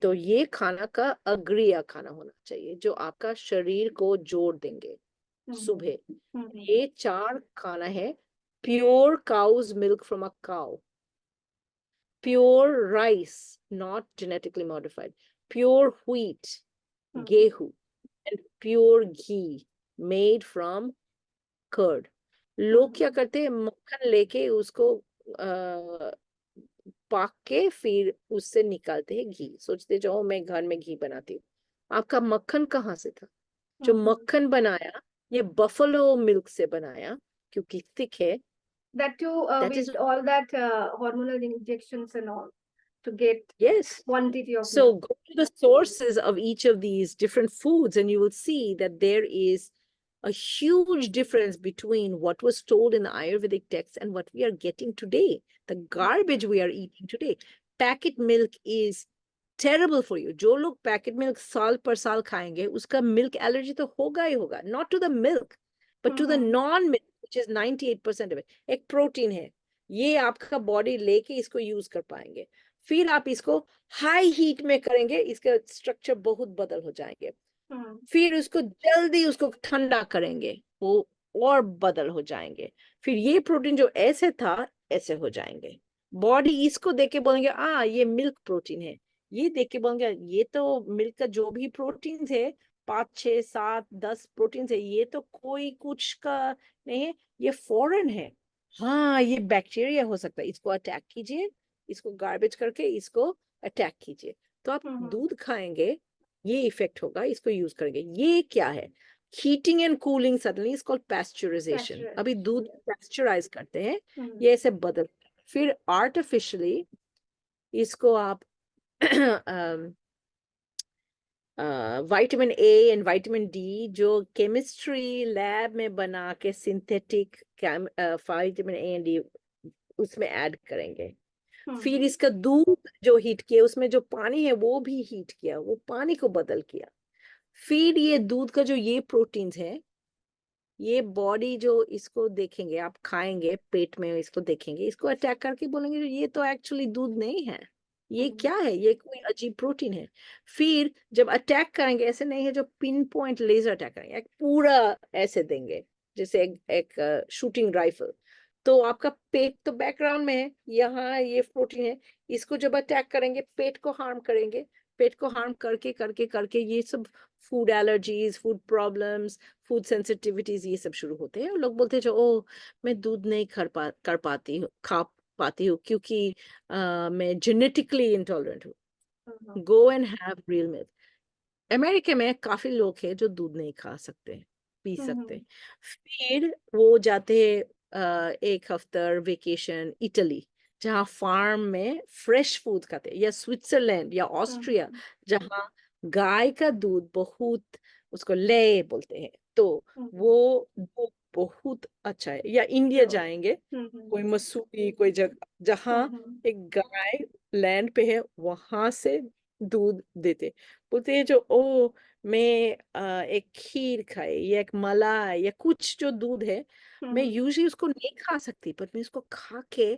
तो ये खाना का अग्रिया खाना होना चाहिए, जो आपका शरीर को जोड़ देंगे सुबह। ये 4 खाना है: pure cow's milk from a cow, pure rice not genetically modified, pure wheat गेहूं, and pure ghee made from curd. लोग क्या करते हैं, मक्खन लेके उसको पाक के फिर उससे निकालते हैं घी, सोचते जाओ मैं घर में घी बनाती हूँ। आपका मक्खन कहाँ से था? जो मक्खन बनाया, ये बफलो मिल्क से बनाया, क्योंकि थिक है। That too, with all that hormonal injections and all to get quantity of So milk. go to the sources of each of these different foods and you will see that there is a huge difference between what was told in the Ayurvedic text and what we are getting today. The garbage we are eating today. Packet milk is terrible for you. जो लोग packet milk साल पर साल खाएंगे, उसका milk allergy तो होगा ही होगा. Not to the milk, but to the non-milk, which is 98% of it. एक protein है, ये आपका body लेके इसको use कर पाएंगे। फिर आप इसको हाई हीट में करेंगे, इसका स्ट्रक्चर बहुत बदल हो जाएंगे। फिर उसको जल्दी उसको ठंडा करेंगे, वो और बदल हो जाएंगे। फिर ये प्रोटीन जो ऐसे था, ऐसे हो जाएंगे। बॉडी इसको देख के बोलेंगे ये मिल्क प्रोटीन है। ये देख के बोलेंगे ये तो मिल्क का जो भी प्रोटीन है, 5 6 7 10 प्रोटीन है, ये तो कोई कुछ का नहीं है, ये फॉरेन है। हाँ, ये बैक्टीरिया हो सकता है, इसको अटैक कीजिए, इसको गार्बेज करके इसको अटैक कीजिए, तो आप हम्म दूध खाएंगे, ये इफेक्ट होगा, इसको यूज करेंगे। ये क्या है? Heating and cooling suddenly is called pasteurisation. अभी दूध Pasteurization, पैस्चराइज करते हैं, हम्म ये ऐसे बदल, फिर आर्टिफिशियली इसको आप vitamin A and vitamin D जो केमिस्ट्री लैब में बना के synthetic vitamin A and D उसमें ऐड करेंगे। फिर इसका दूध जो हीट किया, उसमें जो पानी है वो भी हीट किया, वो पानी को बदल किया। फिर ये दूध का जो ये प्रोटीन्स है, ये बॉडी जो इसको देखेंगे, आप खाएंगे पेट में, इसको देखेंगे, इसको अटैक करके बोलेंगे ये तो एक्चुअली दूध नहीं है, ये क्या है, ये कोई अजीब प्रोटीन है। फिर जब अटैक करेंगे, ऐसे नहीं है जो पिन पॉइंट लेजर अटैक करेंगे, एक पूरा ऐसे देंगे जैसे एक शूटिंग राइफल। तो आपका पेट तो बैकग्राउंड में है, यहाँ ये प्रोटीन है, इसको जब अटैक करेंगे पेट को हार्म करेंगे, पेट को हार्म करके करके करके ये सब food allergies, food problems, food sensitivities ये सब शुरू होते हैं। और लोग बोलते हैं जो ओ मैं दूध नहीं कर पाती हूँ, खा पाती हूँ क्योंकि मैं जेनेटिकली इंटॉलरेंट हूँ। Go and have real milk. America में काफी लोग हैं जो दूध नहीं खा सकते, पी सकते। फिर वो जाते हैं एक हफ्ता वेकेशन इटली, जहाँ फार्म में फ्रेश फूड खाते हैं, या स्विट्जरलैंड या ऑस्ट्रिया जहाँ गाय का दूध बहुत, उसको ले बोलते हैं, तो वो दूध बहुत अच्छा है। या इंडिया जाएंगे, कोई मसूरी, कोई जगह जहाँ एक गाय लैंड पे है, वहां से दूध देते, बोलते हैं जो ओ मैं एक खीर खाई या एक मलाई या कुछ जो दूध है, मैं यूजुअली उसको नहीं खा सकती, पर मैं उसको खा के,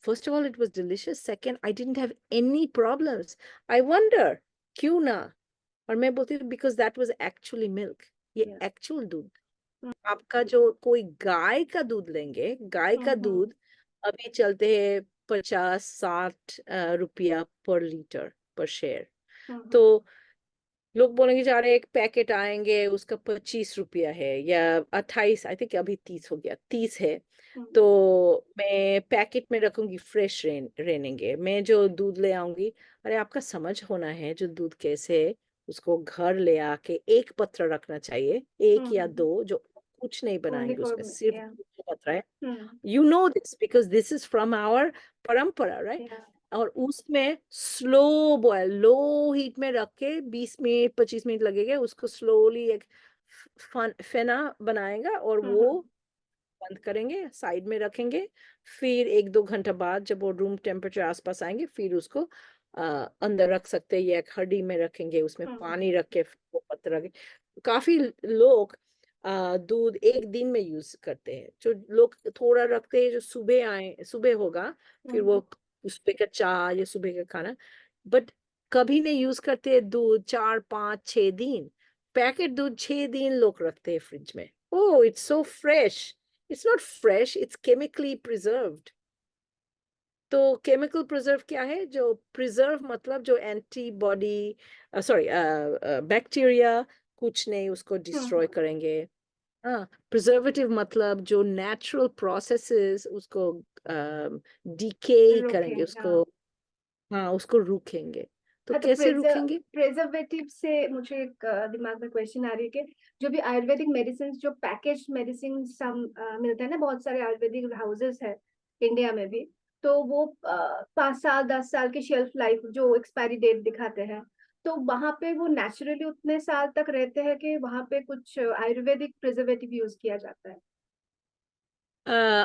first of all it was delicious, second I didn't have any problems, I wonder क्यों ना। और मैं बोलती हूँ because that was actually milk, ये एक्चुअल दूध। आपका जो कोई गाय का दूध लेंगे, गाय का दूध अभी चलते हैं 50-60 रुपया पर लीटर पर शेयर। तो लोग बोलेंगे जा रहे एक पैकेट आएंगे उसका 25 रुपया है या 28, आई थिंक अभी 30 हो गया, 30 है। तो मैं पैकेट में रखूंगी, फ्रेश रहेंगे, मैं जो दूध ले आऊंगी, अरे आपका समझ होना है जो दूध कैसे है, उसको घर ले आके एक पत्र रखना चाहिए, एक या दो, जो कुछ नहीं only बनाएंगे for उसमें, सिर्फ yeah. दूध का पत्र है। You know this because this is from our परंपरा, right? Yeah. और उसमें स्लो बॉयल, लो हीट में रख के 20 मिनट 25 मिनट लगेगा, उसको स्लोली एक फेना बनाएगा और वो बंद करेंगे, साइड में रखेंगे। फिर 1-2 घंटा बाद जब वो रूम टेम्परेचर आसपास आएंगे, फिर उसको अंदर रख सकते हैं, या एक हड्डी में रखेंगे, उसमें पानी रख के वो पत्थर रखे। काफी लोग दूध एक दिन में यूज करते हैं, जो लोग थोड़ा रखते हैं, जो सुबह होगा, फिर वो सुबह का चाय या सुबह का खाना, बट कभी नहीं यूज करते दूध 4-5-6 दिन। पैकेट दूध 6 दिन लोग रखते हैं फ्रिज में। Oh it's so fresh, it's not fresh, it's chemically preserved. तो केमिकल प्रिजर्व क्या है? जो प्रिजर्व मतलब जो एंटीबॉडी, सॉरी बैक्टीरिया कुछ नहीं उसको डिस्ट्रॉय करेंगे। हाँ, प्रिजर्वेटिव मतलब जो नेचुरल प्रोसेसेस उसको डिके करेंगे, उसको हाँ उसको रोकेंगे। तो हाँ, तो कैसे रोकेंगे? प्रिजर्वेटिव से मुझे एक दिमाग में क्वेश्चन आ रही है कि जो भी आयुर्वेदिक मेडिसिन, जो पैकेज मेडिसिन सब मिलते हैं ना, बहुत सारे आयुर्वेदिक हाउसेस है इंडिया में भी, तो वो 5 साल 10 साल की शेल्फ लाइफ जो एक्सपायरी डेट दिखाते हैं, तो वहां पे वो नेचुरली उतने साल तक रहते हैं कि वहां पे कुछ आयुर्वेदिक प्रिजर्वेटिव यूज किया जाता है?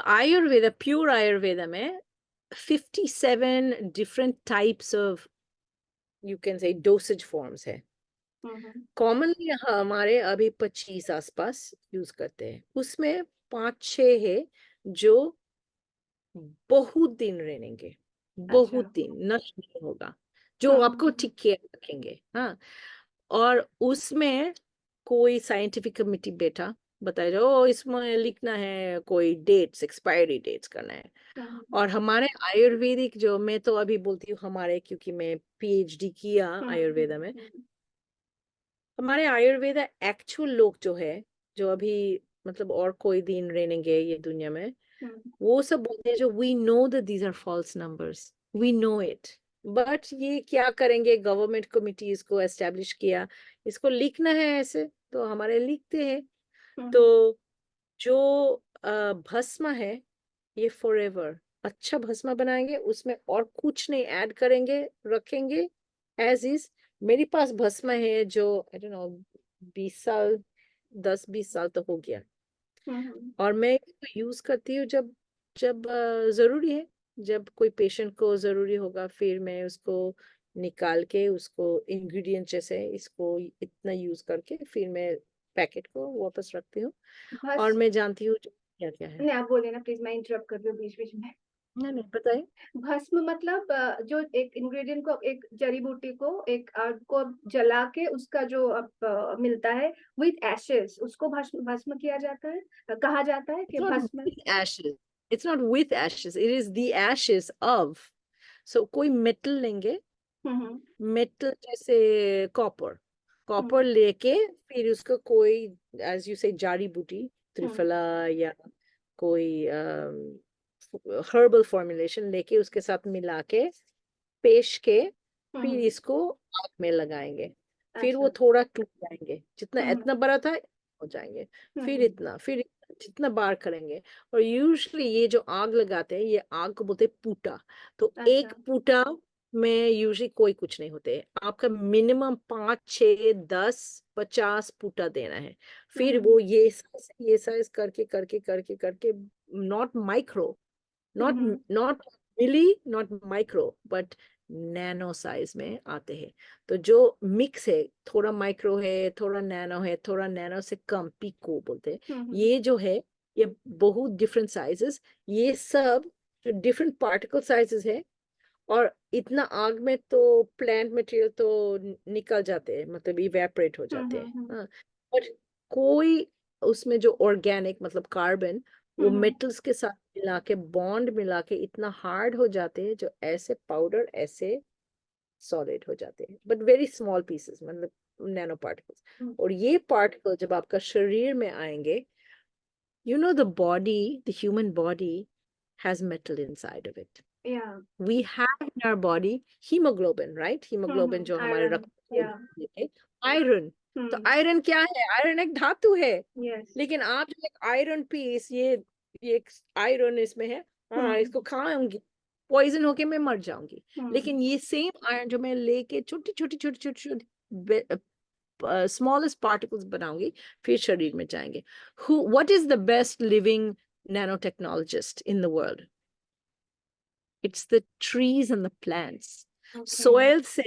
आयुर्वेदा, प्योर आयुर्वेदा में 57 different types of, you can say dosage forms है। कॉमनली हमारे अभी 25 आसपास यूज करते हैं, उसमें 5-6 है जो बहुत दिन रहेंगे, अच्छा। बहुत दिन नष्ट नहीं होगा, जो आपको ठीक केयर रखेंगे। हाँ, और उसमें कोई साइंटिफिक कमिटी बैठा बताया जाओ, "ओ, इसमें लिखना है कोई डेट्स, एक्सपायरी डेट्स करना है।" और हमारे आयुर्वेदिक जो, मैं तो अभी बोलती हूँ हमारे, क्योंकि मैं पीएचडी किया आयुर्वेदा में, हमारे आयुर्वेदा एक्चुअल लोग जो है, जो अभी मतलब और कोई दिन रहेंगे ये दुनिया में, वो सब बोलते हैं जो we know that these are false numbers, we know it, but ये क्या करेंगे, गवर्नमेंट कमिटीज को एस्टेब्लिश किया, इसको लिखना है ऐसे, तो हमारे लिखते हैं। तो जो भस्म है ये फॉरएवर अच्छा भस्म बनाएंगे, उसमें और कुछ नहीं ऐड करेंगे, रखेंगे एज इज। मेरे पास भस्म है जो आई डोंट नो 20 साल, 10-20 साल तो हो गया, और मैं इसको यूज करती हूँ जब जब जरूरी है, जब कोई पेशेंट को जरूरी होगा, फिर मैं उसको निकाल के उसको इंग्रेडिएंट जैसे इसको इतना यूज करके फिर मैं पैकेट को वापस रखती हूँ, और भस्म, मैं जानती हूँ क्या क्या है। नहीं आप बोलिए ना प्लीज, मैं इंटरप्ट कर रही हूँ बीच बीच में। नहीं नहीं बताइए। भस्म मतलब जो एक इंग्रेडिएंट को, एक जड़ी बूटी को, एक आग को जला के उसका जो अब मिलता है विथ एशेस, उसको भस्म भस्म किया जाता है, कहा जाता है कि It's not भस्म। with ashes. It's not with ashes. It is the ashes of. So कोई मेटल लेंगे, हम्म मेटल जैसे कॉपर, कॉपर लेके फिर उसको कोई एज यू से जड़ी बूटी, त्रिफला या कोई हर्बल फॉर्मुलेशन लेके उसके साथ मिला के पेश के फिर इसको आग में लगाएंगे, फिर वो अच्छा। थोड़ा टूट जाएंगे, जितना हम्म इतना बड़ा था हो जाएंगे, फिर हम्म इतना, फिर इतना, जितना बार करेंगे। और यूजुअली ये जो आग लगाते हैं ये आग को बोलते हैं पूटा। तो अच्छा। एक पूटा में यूजुअली कोई कुछ नहीं होते, आपका मिनिमम 5, 6, 10, 50 पूटा देना है। फिर वो ये साइज करके करके करके करके, not micro, not not milli, not micro, but nano size में आते हैं। तो जो मिक्स है, थोड़ा माइक्रो है, थोड़ा नैनो है, थोड़ा नैनो से कम, पिको बोलते हैं, ये जो है ये बहुत डिफरेंट साइजेस, ये सब जो डिफरेंट पार्टिकल साइजेस है। और इतना आग में तो प्लांट मटेरियल तो निकल जाते हैं, मतलब इवेपोरेट हो जाते हैं, हाँ। बट कोई उसमें जो ऑर्गेनिक मतलब कार्बन, वो मेटल्स के साथ मिला के, बॉन्ड मिला के इतना हार्ड हो जाते हैं, जो ऐसे पाउडर ऐसे सॉलिड हो जाते हैं, बट वेरी स्मॉल पीसेस, मतलब नैनो पार्टिकल्स। और ये पार्टिकल जब आपका शरीर में आएंगे, you know, the body, the human body has metal inside of it. या We have in our body hemoglobin, right? Hemoglobin जो हमारे आयरन, रक्त या में आयरन। तो आयरन क्या है? आयरन एक धातु है। यस। लेकिन आप जो एक आयरन पीस, ये एक आयरन इसमें है, हाँ इसको खाऊंगी, पॉइजन होके मैं मर जाऊंगी। लेकिन ये सेम आयरन जो मैं लेके छोटी छोटी छोटी छोटी छोटी स्मॉलेस्ट पार्टिकल्स बनाऊंगी, फिर शरीर में जाएंगे। What is the best living nanotechnologist in the world? It's the trees and the plants. Soil से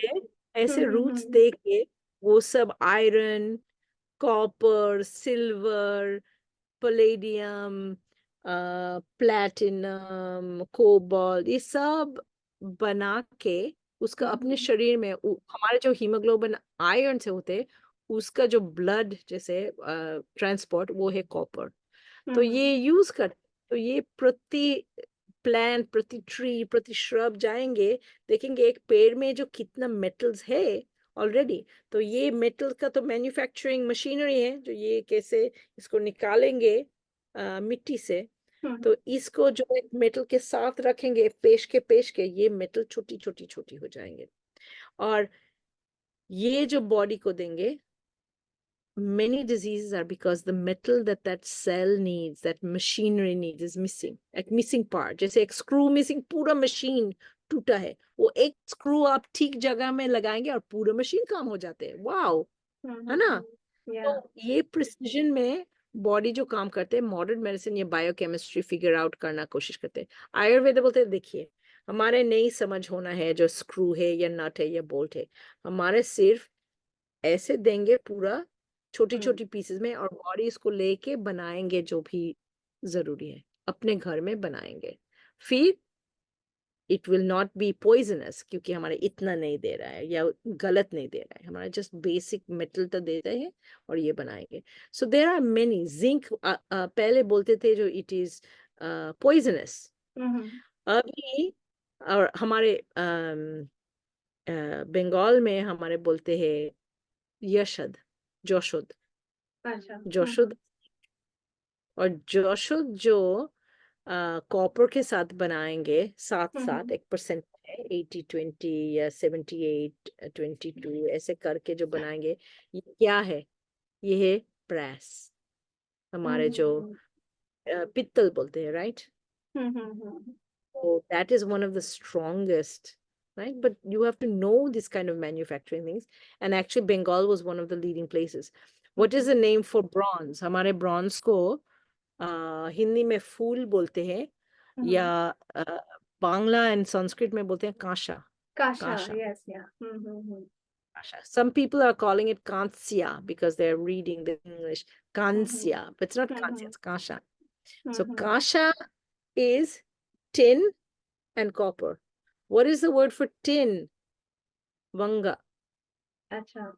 ऐसे roots दे के वो सब iron, copper, silver, Palladium, platinum, cobalt, ये सब बना के उसका अपने शरीर में हमारे जो हीमोग्लोबिन आयरन से होते, उसका जो ब्लड जैसे ट्रांसपोर्ट वो है कॉपर। तो ये यूज कर, तो ये प्रति प्लांट, प्रति ट्री, प्रति श्रब जाएंगे, देखेंगे एक पेड़ में जो कितना मेटल्स है ऑलरेडी। तो ये मेटल का तो मैन्युफैक्चरिंग मशीनरी है, जो ये कैसे इसको निकालेंगे मिट्टी से। तो इसको जो एक मेटल के साथ रखेंगे, पेश के ये मेटल छोटी छोटी छोटी हो जाएंगे, और ये जो बॉडी को देंगे। Many diseases are because the metal that cell needs, that machinery needs, is missing. एक missing part, जैसे एक screw missing, पूरा machine टूटा है, वो एक screw आप ठीक जगह में लगाएंगे और पूरा machine काम हो जाते हैं। वाओ, है ना? तो ये प्रिसीजन में बॉडी जो काम करते हैं, मॉडर्न मेडिसिन या बायोकेमिस्ट्री फिगर आउट करना कोशिश करते हैं। आयुर्वेद बोलते हैं देखिए, हमारे नहीं समझ होना है जो स्क्रू है या नट है या बोल्ट है, हमारे सिर्फ ऐसे देंगे पूरा छोटी छोटी पीसेस में, और बॉडी इसको लेके बनाएंगे जो भी जरूरी है, अपने घर में बनाएंगे। फिर it will not be poisonous, क्योंकि हमारे इतना नहीं दे रहा है या गलत नहीं दे रहा है, हमारा जस्ट बेसिक मेटल तो देते हैं और ये बनाएंगे। So there are many zinc, पहले बोलते थे जो इट इज पॉइजनस, अभी और हमारे बंगाल में हमारे बोलते हैं यशद, जोशुद, अच्छा। जोशुद। और जोशुद जो कॉपर के साथ बनाएंगे, साथ साथ 1% है, 80-20 या 78-22 ऐसे करके जो बनाएंगे, ये क्या है? ये है ब्रास, हमारे जो पित्तल बोलते हैं, right? So that is one of the strongest, right? But you have to know this kind of manufacturing things. And actually, Bengal was one of the leading places. What is the name for bronze? हमारे bronze को हिंदी में फूल बोलते हैं, या Bangla and Sanskrit में बोलते हैं कांसा. Kasha, Kasha. yes, yeah. Kasha. Some people are calling it kansya because they're reading the English kansya, but it's not kansya, it's kasha. So kasha is tin and copper. What is the word for tin? Vanga. Acha.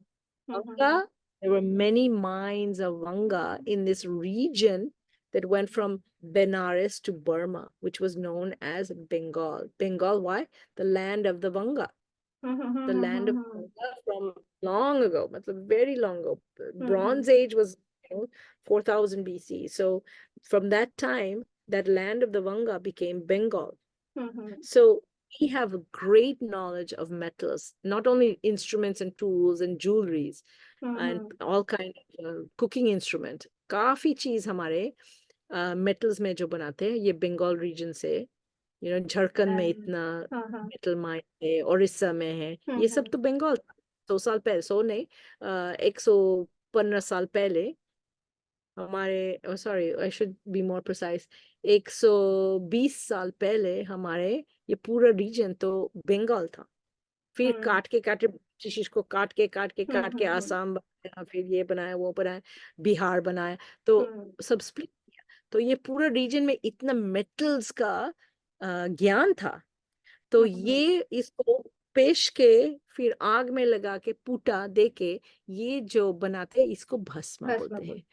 Vanga. There were many mines of Vanga in this region that went from Benares to Burma, which was known as Bengal. Bengal, why? The land of the Vanga. The land of Vanga from long ago, very long ago. Bronze Age was 4000 BC. So from that time, that land of the Vanga became Bengal. So we have a great knowledge of metals, not only instruments and tools and jewelries and all kind of cooking instrument. काफी चीज हमारे metals में जो बनाते हैं ये Bengal region से, झारखंड में इतना मेटल माइन है, उड़ीसा में है, ये सब तो बंगाल 100 साल पहले, 100 नहीं, 115 साल पहले हमारे, sorry I should be more precise, 120 साल पहले हमारे ये पूरा रीजन तो बंगाल था. फिर काट के ब्रिटिश को काट के आसाम बनाया, फिर ये बनाया, वो बनाया, बिहार बनाया, तो सब स्प्लिट किया. तो ये पूरा रीजन में इतना मेटल्स का ज्ञान था, तो ये इसको पेश के फिर आग में लगा के पूटा दे के ये जो बनाते हैं इसको भस्म बोलते हैं.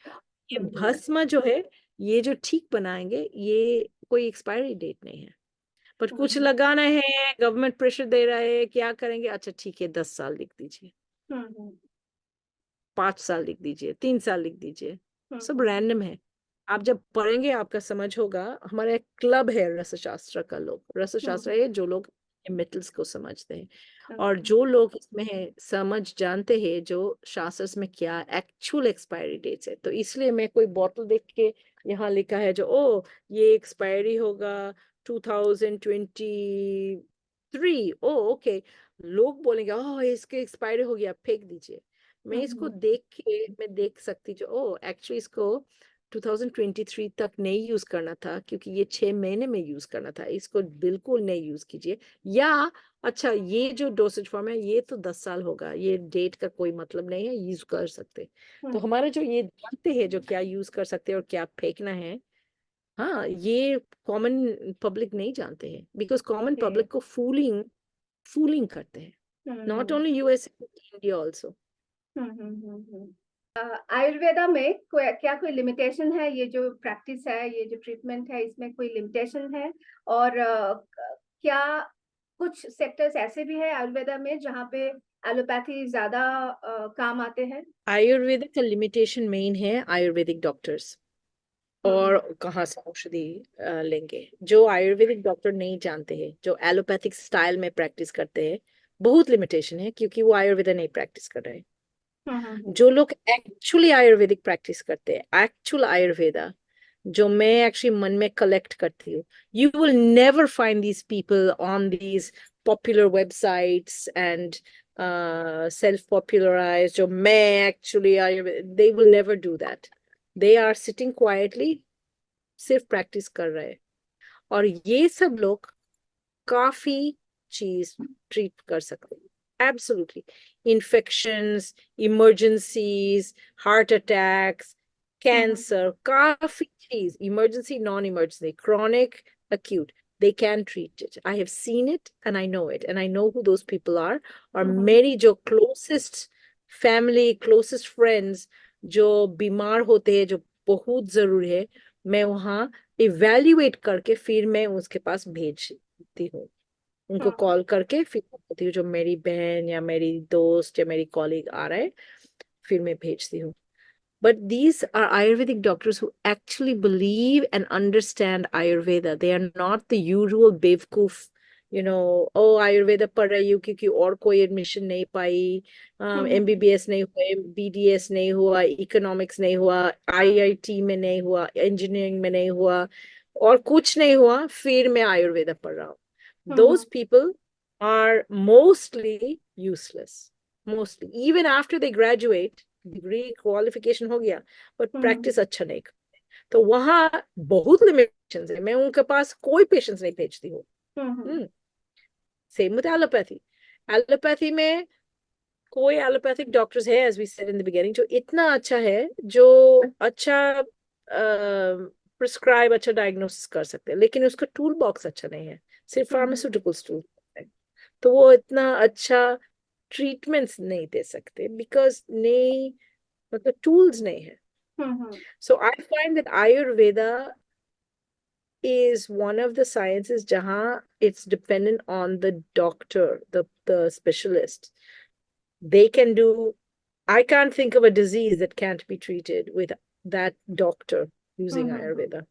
ये भस्म जो है, ये जो ठीक बनाएंगे, ये कोई एक्सपायरी डेट नहीं है, पर कुछ लगाना है, गवर्नमेंट प्रेशर दे रहा है, क्या करेंगे, अच्छा ठीक है 10 साल लिख दीजिए, 5 साल लिख दीजिए, 3 साल लिख दीजिए, सब रैंडम है. आप जब पढ़ेंगे आपका समझ होगा. हमारा एक क्लब है रसशास्त्र का, लोग रसशास्त्र है जो लोग मेटल्स को समझते हैं, और जो लोग इसमें है समझ जानते हैं जो शास्त्र में क्या एक्चुअल एक्सपायरी डेट्स है. तो इसलिए मैं कोई बोतल देख के यहाँ लिखा है जो ये एक्सपायरी होगा 2023, ओके, लोग बोलेंगे इसके एक्सपायरी हो गया, फेंक दीजिए. मैं इसको देख के मैं देख सकती जो एक्चुअली इसको 2023 तक नहीं यूज करना था, क्योंकि ये 6 महीने में यूज करना था, इसको बिल्कुल नहीं यूज कीजिए. या अच्छा ये जो डोसेज फॉर्म है ये तो 10 साल होगा, ये डेट का कोई मतलब नहीं है, यूज कर सकते. तो हमारे जो ये जानते हैं जो क्या यूज कर सकते हैं और क्या फेंकना है, हाँ, ये कॉमन पब्लिक नहीं जानते हैं, बिकॉज कॉमन पब्लिक को फूलिंग करते हैं, not only US, India also. Ayurveda में क्या कोई लिमिटेशन है? ये जो प्रैक्टिस है, ये जो ट्रीटमेंट है, इसमें कोई लिमिटेशन है? और क्या कुछ सेक्टर्स ऐसे भी है आयुर्वेदा में जहाँ पे एलोपैथी ज्यादा काम आते हैं? आयुर्वेदा का लिमिटेशन मेन है आयुर्वेदिक डॉक्टर्स, और कहाँ से औषधि लेंगे. जो आयुर्वेदिक डॉक्टर नहीं जानते हैं, जो एलोपैथिक स्टाइल में प्रैक्टिस करते हैं, बहुत लिमिटेशन है, क्योंकि वो आयुर्वेदा नहीं प्रैक्टिस कर रहे हैं. जो लोग एक्चुअली आयुर्वेदिक प्रैक्टिस करते हैं, एक्चुअल आयुर्वेदा जो मैं एक्चुअली मन में कलेक्ट करती हूँ, you will never find these people on these popular websites and self popularise. जो मैं actually they will never do that. They are sitting quietly, सिर्फ प्रैक्टिस कर रहे हैं, और ये सब लोग काफी चीज ट्रीट कर सकते हैं. Absolutely. Infections, emergencies, heart attacks, cancer, काफी चीज, emergency, non-emergency, chronic, acute, they can treat it. I have seen it and I know it, and I know who those people are. और मेरी जो closest family, closest friends जो बीमार होते हैं, जो बहुत जरूरी है, मैं वहाँ evaluate करके फिर मैं उसके पास भेजती हूँ, उनको कॉल करके फिर बोलती हूँ जो मेरी बहन या मेरी दोस्त या मेरी कॉलीग आ रहा है, फिर मैं भेजती हूँ. But these are Ayurvedic doctors who actually believe and understand Ayurveda. They are not the usual bevkoof ओ आयुर्वेदा पढ़ रही हूँ क्योंकि और कोई एडमिशन नहीं पाई, एमबीबीएस नहीं हुआ, बीडीएस नहीं हुआ, इकोनॉमिक्स नहीं हुआ, आईआईटी में नहीं हुआ, इंजीनियरिंग में नहीं हुआ, और कुछ नहीं हुआ, फिर मैं आयुर्वेदा पढ़ रहा हूँ. Those people are mostly useless. Mostly. Even after they graduate, degree qualification हो गया, बट प्रैक्टिस अच्छा नहीं करते. तो वहां बहुत लिमिटेशंस है. मैं उनके पास कोई पेशेंस नहीं भेजती हूँ. Same with allopathy. एलोपैथी में कोई एलोपैथिक डॉक्टर्स है, as we said in the beginning, जो इतना अच्छा है, जो अच्छा प्रिस्क्राइब, अच्छा डायग्नोसिस कर सकते हैं, लेकिन उसका टूल बॉक्स अच्छा नहीं है. सिर्फ फार्मास्यूटिकल्स टूल है, तो वो इतना अच्छा ट्रीटमेंट्स नहीं दे सकते, बिकॉज नहीं, मतलब टूल्स नहीं है. So I find that Ayurveda is one of the sciences jahan it's dependent on the doctor, the specialist. They can do, I can't think of a disease that can't be treated with that doctor using Ayurveda.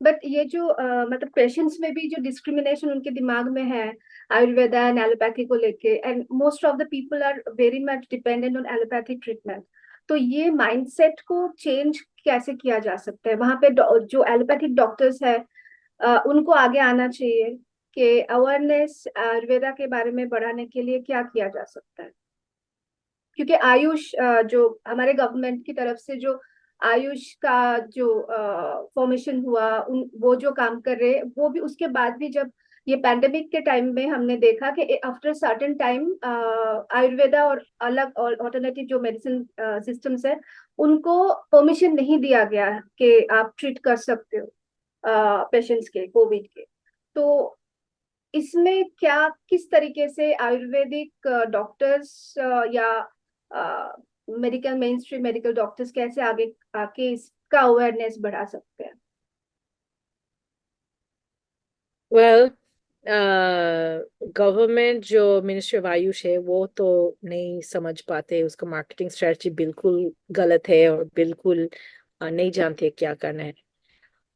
But ये जो मतलब patients में भी जो discrimination उनके दिमाग में है आयुर्वेदा एंड एलोपैथी को लेके, and most of the people are very much dependent on allopathic treatment. तो ये माइंडसेट को चेंज कैसे किया जा सकता है वहां पे? जो एलोपैथिक डॉक्टर्स है उनको आगे आना चाहिए कि अवेयरनेस आयुर्वेदा के बारे में बढ़ाने के लिए क्या किया जा सकता है? क्योंकि आयुष जो हमारे गवर्नमेंट की तरफ से जो आयुष का जो फॉर्मेशन हुआ, वो जो काम कर रहे, वो भी उसके बाद भी जब ये पैंडेमिक के टाइम में हमने देखा कि आफ्टर सर्टेन टाइम आयुर्वेदा और अलग ऑल्टरनेटिव जो मेडिसिन सिस्टम्स है उनको परमिशन नहीं दिया गया कि आप ट्रीट कर सकते हो पेशेंट्स के कोविड के. तो इसमें क्या, किस तरीके से आयुर्वेदिक डॉक्टर्स या medical main stream medical doctors कैसे आगे आके इसका अवेयरनेस बढ़ा सकते हैं? वेल, गवर्नमेंट जो मिनिस्ट्री ऑफ आयुष है वो तो नहीं समझ पाते, उसका मार्केटिंग स्ट्रेटजी बिल्कुल गलत है और बिल्कुल नहीं जानते क्या करना है.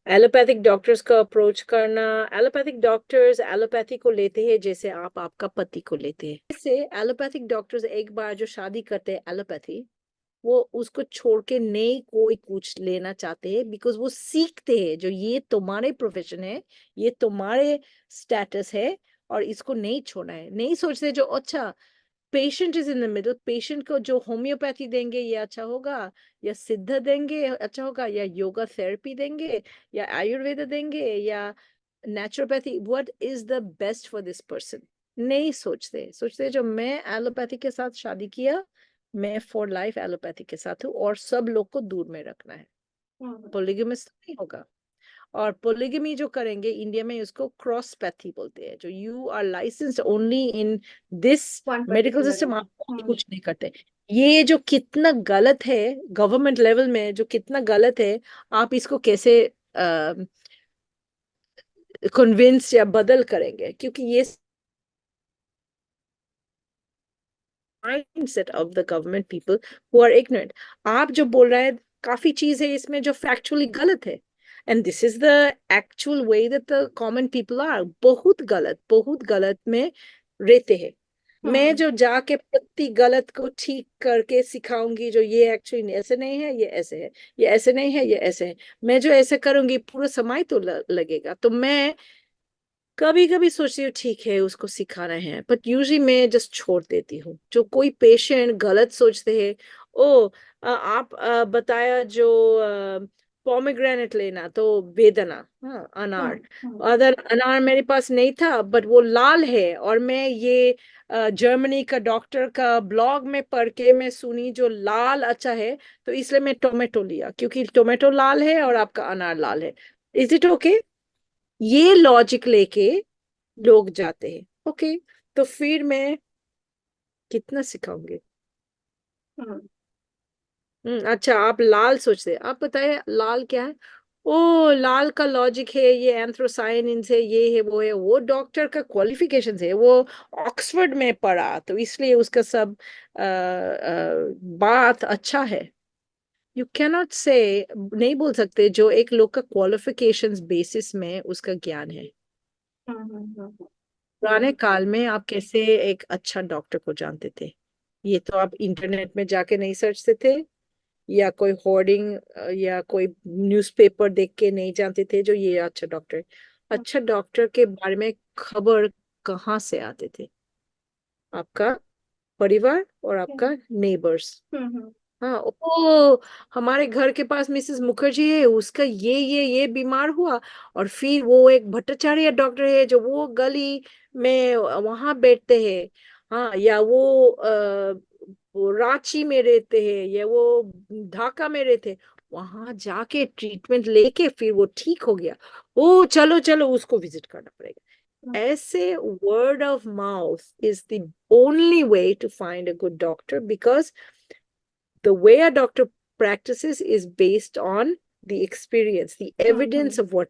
एलोपैथिक डॉक्टर्स को अप्रोच करना, एलोपैथिक डॉक्टर्स एलोपैथी को लेते हैं जैसे आप आपका पति को लेते हैं. इससे एलोपैथिक डॉक्टर्स एक बार जो शादी करते हैं एलोपैथी, वो उसको छोड़ के नहीं कोई कुछ लेना चाहते हैं, बिकॉज वो सीखते हैं जो ये तुम्हारे प्रोफेशन है, ये तुम्हारे स्टेटस है, और इसको नहीं छोड़ना है. नहीं सोचते जो अच्छा patient is in the middle, patient को जो होम्योपैथी देंगे ये अच्छा होगा, या सिद्ध देंगे अच्छा होगा, या योगा थेरेपी देंगे, या आयुर्वेदा देंगे, या naturopathy, what is the best for this person. नहीं सोचते. सोचते जो मैं एलोपैथी के साथ शादी किया, मैं फॉर लाइफ एलोपैथी के साथ हूँ, और सब लोग को दूर में रखना है. पोलिगेमिस नहीं होगा. और पोलिगमी जो करेंगे इंडिया में उसको क्रॉसपैथी बोलते हैं, जो you are licensed only in this medical system, आप कुछ नहीं करते. ये जो कितना गलत है गवर्नमेंट लेवल में, जो कितना गलत है, आप इसको कैसे कन्विंस या बदल करेंगे? क्योंकि ये mindset of the government people who are ignorant. आप जो बोल रहे हैं काफी चीज है इसमें जो फैक्चुअली गलत है, and this is the actual way that the common people are. बहुत गलत में रहते हैं. मैं जो जाके प्रति गलत को ठीक करके सिखाऊंगी, जो ये एक्चुअली ऐसे नहीं है, ये ऐसे है, ये ऐसे नहीं है, ये ऐसे है, मैं जो ऐसे करूंगी पूरा समय तो लगेगा. तो मैं कभी कभी सोचती हूँ ठीक है उसको सिखाना है, बट यूजली मैं जस्ट छोड़ देती हूँ. जो कोई पेशेंट गलत सोचते हैं, ओ आप बताया जो पोमेग्रेनेट लेना, तो बेदाना, हाँ अनार, अदर अनार मेरे पास नहीं था, बट वो लाल है, और मैं ये जर्मनी का डॉक्टर का ब्लॉग में पढ़ के मैं सुनी जो लाल अच्छा है, तो इसलिए मैं टोमेटो लिया क्योंकि टोमेटो लाल है और आपका अनार लाल है. Is it okay? ये लॉजिक लेके लोग जाते हैं. ओके, तो फिर मैं कितना सिखाऊंगी? अच्छा, आप लाल सोचते, आप बताए लाल क्या है? ओ लाल का लॉजिक है ये एंथ्रोसायनिन है, ये है वो है, वो डॉक्टर का क्वालिफिकेशन है, वो ऑक्सफोर्ड में पढ़ा, तो इसलिए उसका सब बात अच्छा है. यू कैनॉट से, नहीं बोल सकते जो एक लोग का क्वालिफिकेशंस बेसिस में उसका ज्ञान है. पुराने काल में आप कैसे एक अच्छा डॉक्टर को जानते थे? ये तो आप इंटरनेट में जाके नहीं सर्चते थे, या कोई होर्डिंग या कोई न्यूज़पेपर देख के नहीं जानते थे जो ये अच्छा डॉक्टर है। अच्छा डॉक्टर के बारे में खबर कहाँ से आते थे? आपका परिवार और आपका नेबर्स। हम्म। हाँ, ओ, हमारे घर के पास मिसेस मुखर्जी है, उसका ये बीमार हुआ, और फिर वो एक भट्टाचार्य डॉक्टर है जो वो गली में वहां बैठते हैं। हाँ, या वो रांची में रहते हैं, या वो ढाका में रहते हैं। वहां जाके ट्रीटमेंट लेके फिर वो ठीक हो गया। ओ, चलो चलो उसको विजिट करना पड़ेगा। ऐसे word of mouth is the only way to find a good doctor, because the way a doctor practices is based on the experience, the evidence of what,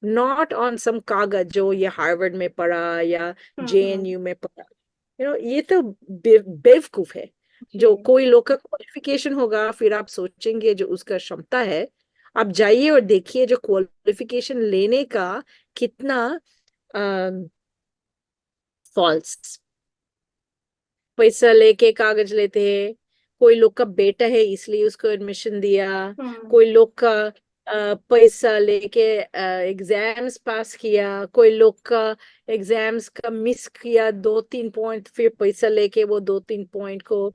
not on some कागज जो ये Harvard में पढ़ा या JNU में पढ़ा। ये तो बेवकूफ है। जो कोई लोग का क्वालिफिकेशन होगा, फिर आप सोचेंगे जो उसका क्षमता है। आप जाइए और देखिए जो क्वालिफिकेशन लेने का कितना फॉल्स, पैसा लेके कागज लेते हैं। कोई लोग का बेटा है इसलिए उसको एडमिशन दिया, कोई लोग का पैसा लेके एग्जाम्स पास किया, कोई लोग का एग्जाम्स का मिस किया 2-3 पॉइंट, फिर पैसा लेके वो 2-3 पॉइंट को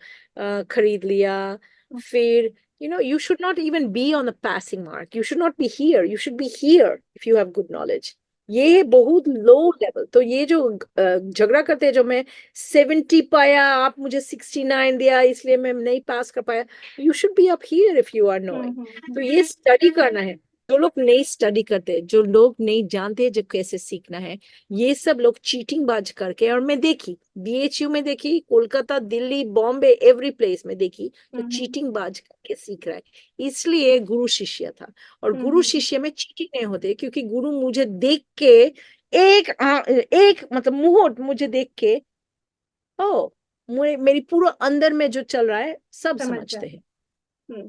खरीद लिया। फिर you should not even be on the passing mark, you should not be here, you should be here if you have good knowledge। ये बहुत लो लेवल। तो ये जो झगड़ा करते हैं, जो मैं 70 पाया, आप मुझे 69 दिया इसलिए मैं नहीं पास कर पाया, you should be up here if you are knowing. तो ये स्टडी करना है। जो लोग नहीं स्टडी करते, जो लोग नहीं जानते जो कैसे सीखना है, ये सब लोग चीटिंग बाज करके, और मैं देखी बीएचयू में देखी, कोलकाता, दिल्ली, बॉम्बे, एवरी प्लेस में देखी, तो चीटिंग बाज करके सीख रहा है। इसलिए गुरु शिष्य था। और गुरु शिष्य में चीटिंग नहीं होते, क्योंकि गुरु मुझे देख के एक मतलब मुहूर्त मुझे देख के, ओ, मेरी पूरा अंदर में जो चल रहा है सब समझते हैं।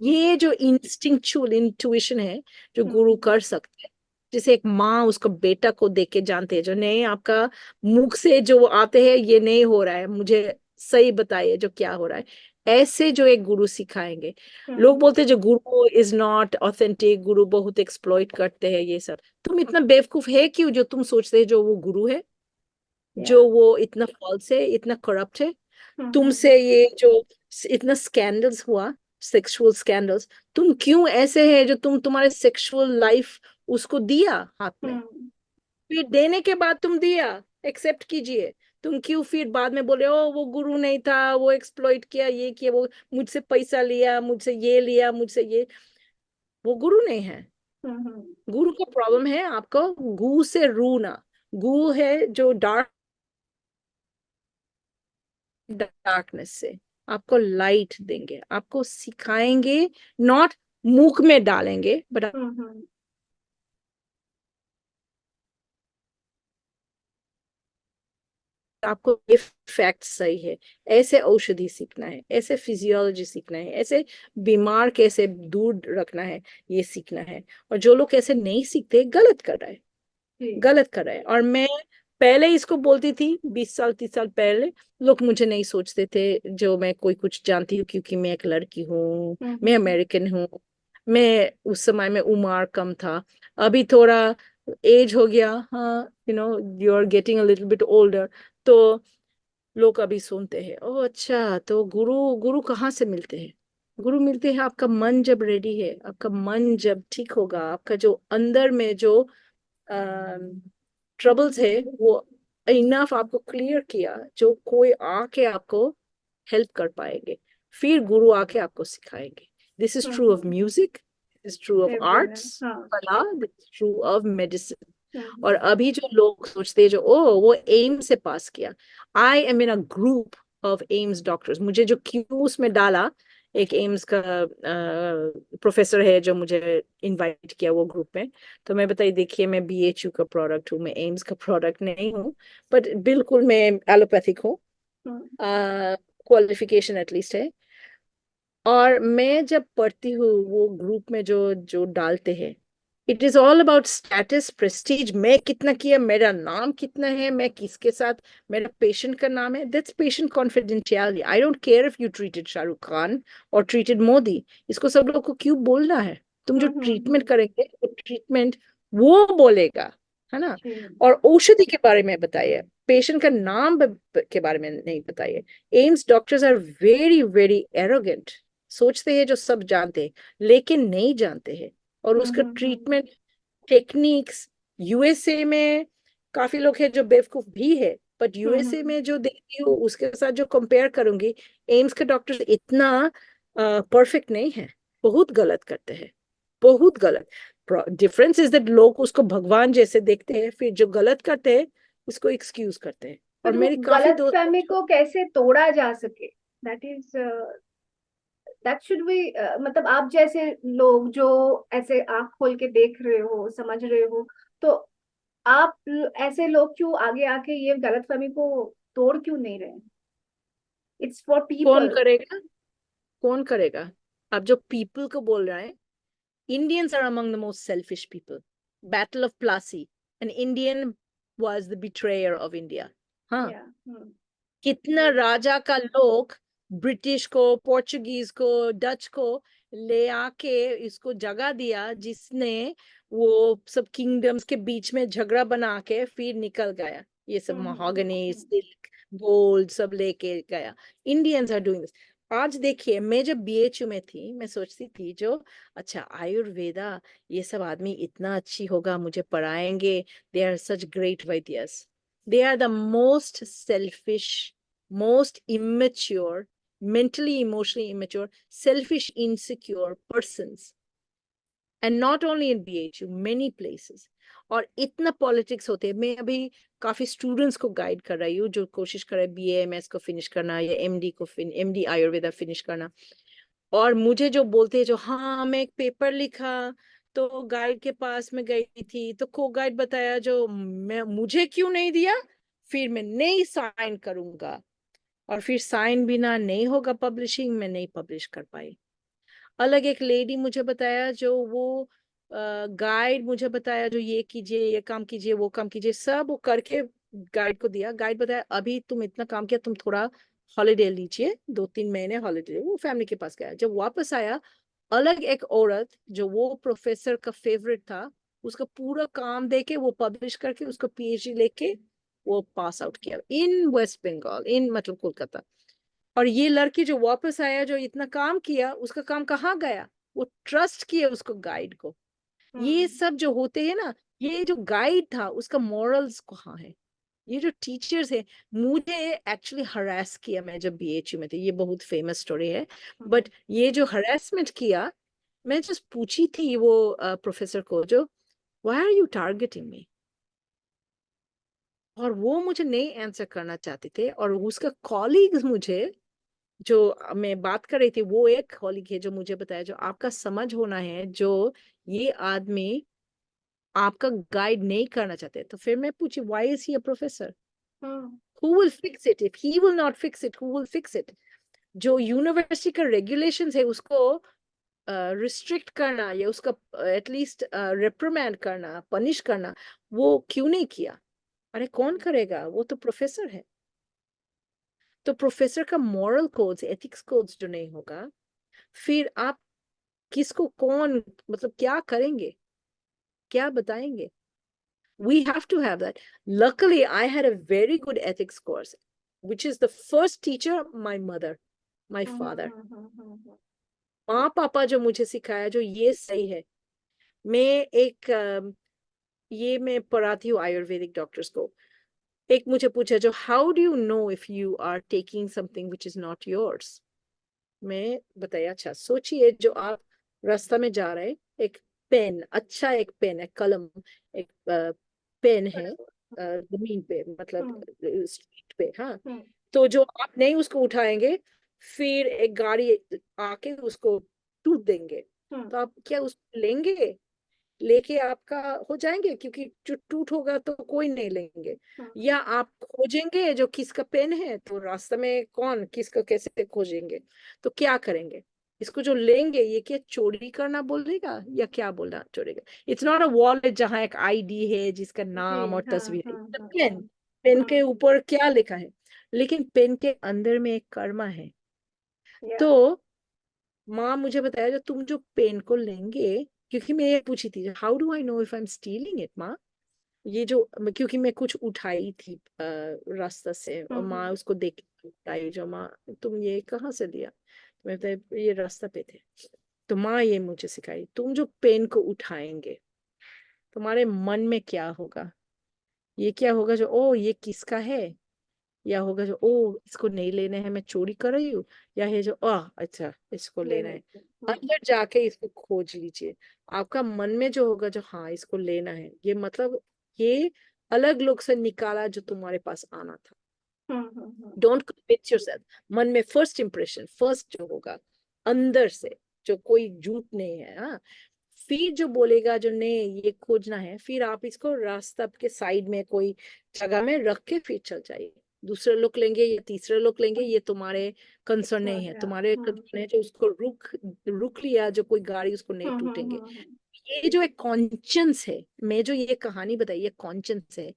ये जो इंस्टिंक्चुअल इंट्यूशन है जो गुरु कर सकते हैं, जैसे एक माँ उसका बेटा को देख के जानते हैं, जो नहीं आपका मुख से जो आते हैं ये नहीं हो रहा है, मुझे सही बताइए जो क्या हो रहा है। ऐसे जो एक गुरु सिखाएंगे। लोग बोलते हैं जो गुरु इज नॉट ऑथेंटिक, गुरु बहुत एक्सप्लॉइट करते हैं, ये सब। तुम इतना बेवकूफ है क्यों जो तुम सोचते हैं जो वो गुरु है, जो वो इतना फॉल्स है, इतना करप्ट है। तुमसे ये जो इतना स्कैंडल्स हुआ, सेक्सुअल स्कैंडल्स, तुम क्यों ऐसे है जो तुम तुम्हारे सेक्सुअल लाइफ उसको दिया हाथ में, फिर देने के बाद तुम दिया, एक्सेप्ट कीजिए। तुम क्यों फिर बाद में बोले ओ वो गुरु नहीं था, वो एक्सप्लॉइट किया, ये किया, वो मुझसे पैसा लिया, मुझसे ये लिया, मुझसे ये। वो गुरु नहीं है। गुरु का प्रॉब्लम है आपको गु से रू ना। गु है जो डार्कनेस से आपको लाइट देंगे, आपको सिखाएंगे, नॉट मुख में डालेंगे, बट आपको ये फैक्ट सही है, ऐसे औषधि सीखना है, ऐसे फिजियोलॉजी सीखना है, ऐसे बीमार कैसे दूर रखना है, ये सीखना है। और जो लोग ऐसे नहीं सीखते गलत कर रहा है, गलत कर रहा है। और मैं पहले इसको बोलती थी, 20 साल 30 साल पहले लोग मुझे नहीं सोचते थे जो मैं कोई कुछ जानती हूँ, क्योंकि मैं एक लड़की हूँ, मैं अमेरिकन हूँ। मैं उस समय में उम्र कम था, अभी थोड़ा एज हो गया। हाँ, you are getting a little bit older. तो लोग अभी सुनते हैं, ओह अच्छा, तो गुरु गुरु कहाँ से मिलते हैं? गुरु मिलते हैं आपका मन जब रेडी है, आपका मन जब ठीक होगा, आपका जो अंदर में जो ट्रबल्स है वो इनफ आपको क्लियर किया, जो कोई आके आपको हेल्प कर पाएंगे, फिर गुरु आके आपको सिखाएंगे। This is true of music, this is true of arts, कला, this is true of medicine. और अभी जो लोग सोचते हैं जो वो एम्स से पास किया, आई am in a group of AIIMS doctors. मुझे जो क्यूज में डाला, एक एम्स का प्रोफेसर है जो मुझे इनवाइट किया वो ग्रुप में। तो मैं बताई देखिए मैं बीएचयू का प्रोडक्ट हूँ, मैं एम्स का प्रोडक्ट नहीं हूँ, बट बिल्कुल मैं एलोपैथिक हूँ, क्वालिफिकेशन एटलीस्ट है। और मैं जब पढ़ती हूँ वो ग्रुप में जो जो डालते हैं, it is all about status, Prestige, मैं कितना किया, मेरा नाम कितना है, मैं किसके साथ, मेरा पेशेंट का नाम है, that's patient confidentiality. I don't care if you treated Shahrukh Khan और ट्रीटेड मोदी, इसको सब लोग को क्यों बोलना है? तुम जो ट्रीटमेंट करेंगे वो ट्रीटमेंट वो बोलेगा, है ना? जी। और औषधि के बारे में बताइए, पेशेंट का नाम के बारे में नहीं बताइए। AIIMS doctors are very very arrogant, सोचते हैं जो सब जानते हैं, लेकिन नहीं जानते हैं। और उसका ट्रीटमेंट टेक्निक्स, यूएसए में काफी लोग हैं जो बेवकूफ भी है, बट यूएसए में जो देखती हूँ उसके साथ जो कंपेयर करूंगी, एम्स के डॉक्टर्स इतना परफेक्ट नहीं है, बहुत गलत करते हैं, बहुत गलत। डिफरेंस इज दैट लोग उसको भगवान जैसे देखते हैं, फिर जो गलत करते हैं उसको एक्सक्यूज करते हैं। और बट वो मेरी काफी गलत दोस्त, फहमी को कैसे तोड़ा जा सके, that is, that should be, मतलब आप जैसे लोग जो ऐसे आंख खोल के देख रहे हो, समझ रहे हो, तो आप ऐसे लोग क्यों आगे आके ये गलतफहमी को तोड़ क्यों नहीं रहे? इट्स फॉर कौन पीपल। करेगा? कौन करेगा? आप जो पीपल को बोल रहे हैं, Indians are among the most selfish people. Battle of Plassey. An Indian was the betrayer of India. हाँ, या। कितना राजा का लोग ब्रिटिश को, पोर्चुगीज को, डच को ले आके इसको जगह दिया, जिसने वो सब किंगडम्स के बीच में झगड़ा बना के फिर निकल गया। ये सब महागनी, सिल्क, गोल्ड सब लेके गया। Indians are doing this. आज देखिए, मैं जब बीएचयू में थी, मैं सोचती थी जो अच्छा आयुर्वेदा, ये सब आदमी इतना अच्छी होगा, मुझे पढ़ाएंगे, दे आर सच ग्रेट वैद्यस। They are the most selfish, most immature, mentally, emotionally immature, selfish, insecure persons. And not only in BHU, many places. और इतना पॉलिटिक्स होते हैं। मैं अभी काफी स्टूडेंट्स को गाइड कर रही हूँ जो कोशिश कर रहे हैं BAMS को फिनिश करना या MD आयुर्वेदा फिनिश करना। और मुझे जो बोलते हैं जो, हाँ मैं एक पेपर लिखा तो गाइड के पास में गई थी, तो को गाइड बताया जो मैं, मुझे क्यों नहीं दिया, फिर मैं नहीं साइन करूंगा, और फिर साइन बिना नहीं होगा पब्लिशिंग, मैं नहीं पब्लिश कर पाई। अलग एक लेडी मुझे बताया जो वो गाइड मुझे बताया जो ये कीजिए, ये काम कीजिए, वो काम कीजिए, सब वो करके गाइड को दिया। गाइड बताया अभी तुम इतना काम किया, तुम थोड़ा हॉलीडे लीजिए, 2-3 महीने हॉलीडे। वो फैमिली के पास गया, जब वापस आया, अलग एक औरत जो वो प्रोफेसर का फेवरेट था, उसका पूरा काम देके वो पब्लिश करके उसको PhD लेके वो पास आउट किया इन वेस्ट बंगाल, इन मतलब कोलकाता। और ये लड़की जो वापस आया, जो इतना काम किया, उसका काम कहाँ गया? वो ट्रस्ट किया उसको, गाइड को। ये सब जो होते हैं ना, ये जो गाइड था उसका मॉरल्स कहाँ है? ये जो टीचर्स है, मुझे एक्चुअली हरास किया मैं जब BHU में थी, ये बहुत फेमस स्टोरी है। बट ये जो हरासमेंट किया, मैं जस्ट पूछी थी वो प्रोफेसर को जो, व्हाई आर यू टारगेटिंग मी? और वो मुझे नहीं आंसर करना चाहते थे। और उसका कॉलीग्स मुझे, जो मैं बात कर रही थी, वो एक कॉलीग है जो मुझे बताया जो आपका समझ होना है, जो ये आदमी आपका गाइड नहीं करना चाहते। तो फिर मैं पूछी, why is he a professor? Who will fix it? If he will not fix it, who will fix it? जो यूनिवर्सिटी का रेगुलेशंस है उसको रिस्ट्रिक्ट करना, या उसका एटलीस्ट रिप्रिमेंड करना, पनिश करना, वो क्यों नहीं किया? अरे कौन करेगा? वो तो प्रोफेसर है। तो प्रोफेसर का मॉरल कोड्स, एथिक्स कोड्स जो नहीं होगा, फिर आप किसको कौन, मतलब क्या करेंगे, क्या बताएंगे? We have to have that. Luckily, I had a very good ethics course, which is the first teacher, my mother, my father. माँ पापा जो मुझे सिखाया जो ये सही है। मैं एक ये मैं पढ़ाती हूँ आयुर्वेदिक डॉक्टर्स को। एक मुझे पूछा जो, how do you know if you are taking something which is not yours? मैं बताया, अच्छा सोचिए जो आप रास्ता में जा रहे हैं, एक पेन, अच्छा एक पेन है, कलम, एक पेन है जमीन पे, मतलब स्ट्रीट पे, हाँ। तो जो आप नहीं उसको उठाएंगे, फिर एक गाड़ी आके उसको टूट देंगे, तो आप क्या उसको लेंगे? लेके आपका हो जाएंगे, क्योंकि जो टूट होगा तो कोई नहीं लेंगे। या आप खोजेंगे जो किसका पेन है, तो रास्ते में कौन किसका कैसे खोजेंगे? तो क्या करेंगे? इसको जो लेंगे ये क्या चोरी करना बोलेगा या क्या बोलना चोरी का? इट्स नॉट अ वॉलेट जहाँ एक आईडी है जिसका नाम और तस्वीर है। पेन, पेन के ऊपर क्या लिखा है, लेकिन पेन के अंदर में एक कर्मा है। तो माँ मुझे बताया जो तुम जो पेन को लेंगे, क्योंकि मैं ये पूछी थी how do I know if I am stealing it माँ, ये जो क्योंकि मैं कुछ उठाई थी रास्ता से और माँ उसको देख के उठाई, जो माँ तुम ये कहाँ से लिया, तो मैं बताया ये रास्ता पे थे। तो माँ ये मुझे सिखाई तुम जो पेन को उठाएंगे तुम्हारे मन में क्या होगा, ये क्या होगा जो ओ ये किसका है, या होगा जो ओ इसको नहीं लेना है मैं चोरी कर रही हूँ, या है जो अच्छा इसको लेना है। अंदर जाके इसको खोज लीजिए, आपका मन में जो होगा जो हाँ इसको लेना है, ये मतलब ये अलग लोग से निकाला जो तुम्हारे पास आना था। डोंट कन्विंस योरसेल्फ, मन में फर्स्ट इंप्रेशन फर्स्ट जो होगा अंदर से, जो कोई झूठ नहीं है। हाँ, फिर जो बोलेगा जो नहीं ये खोजना है, फिर आप इसको रास्ता के साइड में कोई जगह में रख के फिर चल जाइए। दूसरे लोग लेंगे या तीसरे लोग लेंगे ये तुम्हारे कंसर्न नहीं है, तुम्हारे कंसर्न है जो उसको रुक रुक लिया, जो कोई गाड़ी उसको नहीं टूटेंगे। ये जो एक कॉन्शियंस है, मैं जो ये कहानी बताई ये कॉन्शियंस है,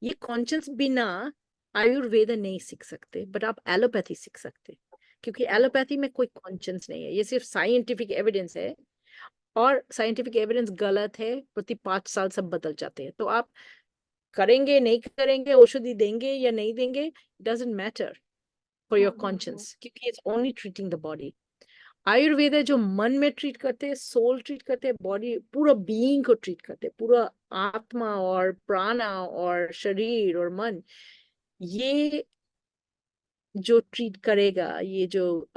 ये कॉन्शियंस बिना आयुर्वेद नहीं सीख सकते, बट आप एलोपैथी सीख सकते, क्योंकि एलोपैथी में कोई कॉन्शियंस नहीं है, ये सिर्फ साइंटिफिक एविडेंस है, और साइंटिफिक एविडेंस गलत है, प्रति 5 साल सब बदल जाते हैं। तो आप करेंगे नहीं करेंगे, औषधि देंगे या नहीं देंगे, doesn't matter for your conscience, क्योंकि it's only treating the body. Ayurveda है जो मन में ट्रीट करते हैं, सोल ट्रीट करते हैं, बॉडी पूरा बीइंग को ट्रीट करते हैं, पूरा आत्मा और प्राणा और शरीर और मन, ये जो ट्रीट करेगा, ये जो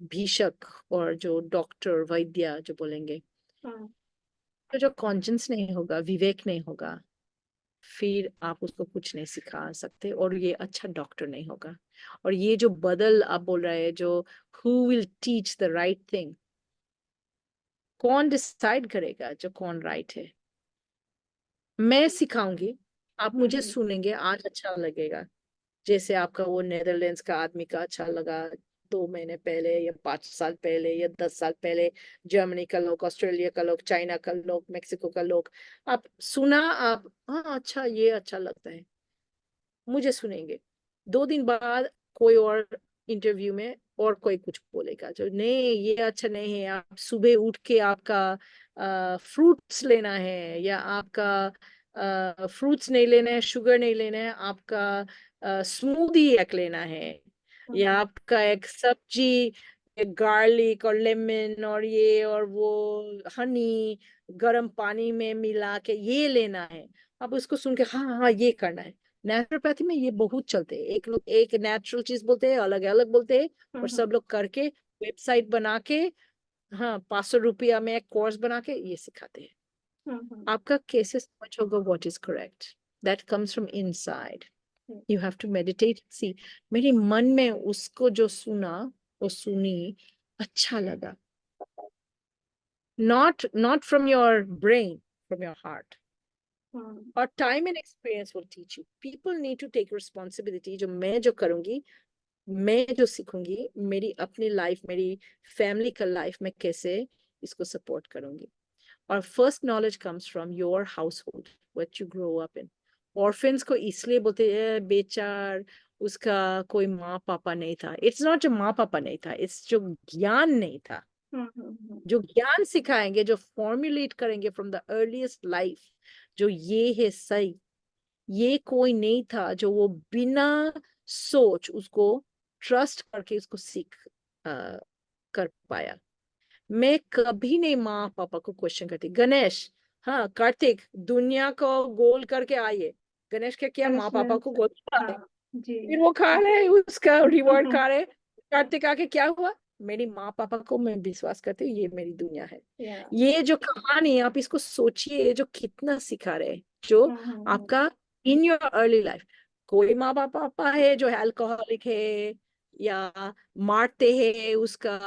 भीषक और जो डॉक्टर वैद्य जो बोलेंगे, तो जो कॉन्शियस नहीं होगा, विवेक नहीं होगा, फिर आप उसको कुछ नहीं सिखा सकते और ये अच्छा डॉक्टर नहीं होगा। और ये जो बदल आप बोल रहे हैं, जो who will teach the right thing, कौन डिसाइड करेगा जो कौन राइट है? मैं सिखाऊंगी, आप मुझे सुनेंगे, आज अच्छा लगेगा, जैसे आपका वो नेदरलैंड्स का आदमी का अच्छा लगा 2 महीने पहले या 5 साल पहले या 10 साल पहले, जर्मनी का लोग, ऑस्ट्रेलिया का लोग, चाइना का लोग, मेक्सिको का लोग, आप सुना, आप हाँ अच्छा ये अच्छा लगता है, मुझे सुनेंगे। 2 दिन बाद कोई और इंटरव्यू में और कोई कुछ बोलेगा जो नहीं ये अच्छा नहीं है, आप सुबह उठ के आपका फ्रूट्स लेना है, या आपका फ्रूट्स नहीं लेना है, शुगर नहीं लेना है, आपका स्मूदी एक लेना है, या आपका एक सब्जी गार्लिक और लेमन और ये और वो हनी गर्म पानी में मिला के ये लेना है। आप उसको सुन के हाँ हाँ ये करना है। नेचुरोपैथी में ये बहुत चलते हैं, एक लोग एक नेचुरल चीज बोलते हैं, अलग अलग बोलते हैं, और सब लोग करके वेबसाइट बना के हाँ 500 रुपया में एक कोर्स बना के ये सिखाते हैं। आपका कैसे समझ होगा what is correct? That comes from inside, you have to meditate see. मेरे मन में उसको जो सुना वो सुनी, अच्छा लगा, not from your brain, from your heart. और time and experience will teach you, people need to take responsibility. जो मैं जो करूंगी, मैं जो सीखूंगी, मेरी अपनी लाइफ, मेरी फैमिली का लाइफ में कैसे इसको सपोर्ट करूंगी। और first knowledge comes from your household, what you grow up in. Orphans को इसलिए बोलते हैं बेचार, उसका कोई माँ पापा नहीं था। इट्स नॉट जो माँ पापा नहीं था, इट्स जो ज्ञान नहीं था, जो ज्ञान सिखाएंगे, जो फॉर्मुलेट करेंगे फ्रॉम द अर्लीस्ट लाइफ, जो ये है सही, ये कोई नहीं था जो वो बिना सोच उसको ट्रस्ट करके उसको सीख कर पाया। मैं कभी नहीं माँ पापा को क्वेश्चन करती, गणेश हाँ कार्तिक दुनिया को गोल करके आइए, गणेश क्या किया, माँ पापा को गोल किया, फिर वो खा रहे उसका रिवॉर्ड खा रहे। कार्तिक आके क्या हुआ, मेरी माँ पापा को मैं विश्वास करती हूँ, ये मेरी दुनिया है। ये जो कहानी आप इसको सोचिए, जो कितना सिखा रहे, जो आपका इन योर अर्ली लाइफ, कोई माँ पापा है जो अल्कोहलिक है या मारते हैं उसका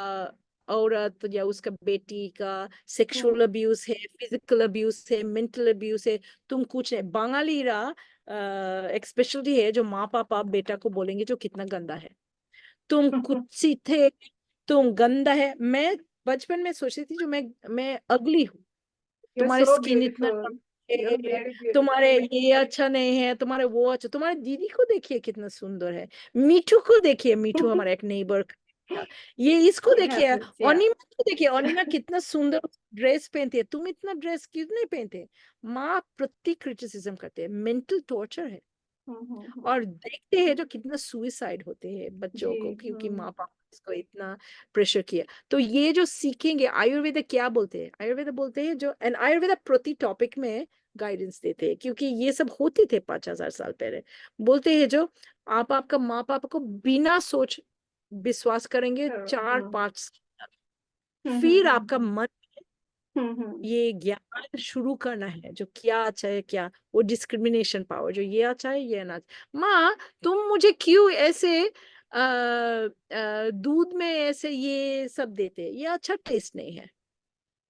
औरत या उसका बेटी का, सेक्सुअल अब्यूज है, फिजिकल अब्यूज है, मेंटल अब्यूज है, तुम कुछ नहीं। बांगालीरा एक स्पेशलिटी है जो माँ पापा बेटा को बोलेंगे जो कितना गंदा है, तुम कुछ सीखे तुम गंदा है। मैं बचपन में सोचती थी जो मैं अगली हूँ, You're तुम्हारी so स्किन इतना beautiful. You're है, very beautiful. तुम्हारे ये अच्छा नहीं है, तुम्हारे वो अच्छा, तुम्हारे दीदी को देखिए कितना सुंदर है, मीठू को देखिए, मीठू हमारा एक नेबर, ये इसको It देखिए, happens, yeah. अनिमा को देखिए, अनिमा कितना सुंदर ड्रेस पहनती है, तुम इतना ड्रेस क्यों नहीं पहनते। माँ प्रति क्रिटिसिज्म करते हैं, मेंटल टॉर्चर है। और देखते हैं जो कितना सुइसाइड होते हैं बच्चों को, क्योंकि माँ बाप इसको इतना प्रेशर किया। तो ये जो सीखेंगे, आयुर्वेद क्या बोलते हैं, आयुर्वेद बोलते हैं जो, एंड आयुर्वेद प्रति टॉपिक में गाइडेंस देते हैं, क्योंकि ये सब होते थे 5,000 साल पहले। बोलते हैं जो आप आपका माँ पापा को बिना सोच विश्वास करेंगे 4-5, फिर आपका मन ये ज्ञान शुरू करना है जो क्या अच्छा है, क्या वो डिस्क्रिमिनेशन पावर, जो ये अच्छा है ये ना। माँ तुम मुझे क्यों ऐसे दूध में ऐसे ये सब देते, ये अच्छा टेस्ट नहीं है।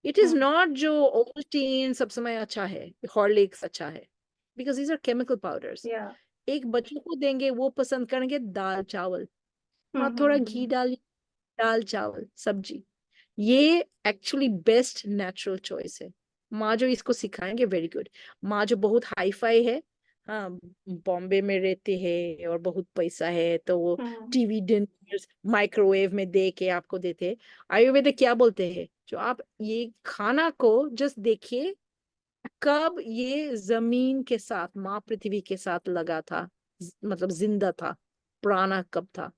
इट इज नॉट जो ओवल्टीन सब समय अच्छा है, हॉर्लिक्स अच्छा है, because these are chemical powders. Yeah. एक बच्चों को देंगे वो पसंद करेंगे दाल चावल, माँ थोड़ा घी डालिए, दाल चावल सब्जी, ये एक्चुअली बेस्ट नेचुरल चॉइस है। माँ जो इसको सिखाएंगे वेरी गुड। माँ जो बहुत हाई फाई है, हाँ बॉम्बे में रहते हैं और बहुत पैसा है, तो वो टीवी डिनर्स माइक्रोवेव में दे के आपको देते हैं। आयुर्वेद क्या बोलते हैं, जो आप ये खाना को जस्ट देखिए कब ये जमीन के साथ, माँ पृथ्वी के साथ लगा था, मतलब जिंदा था, पुराना कब था।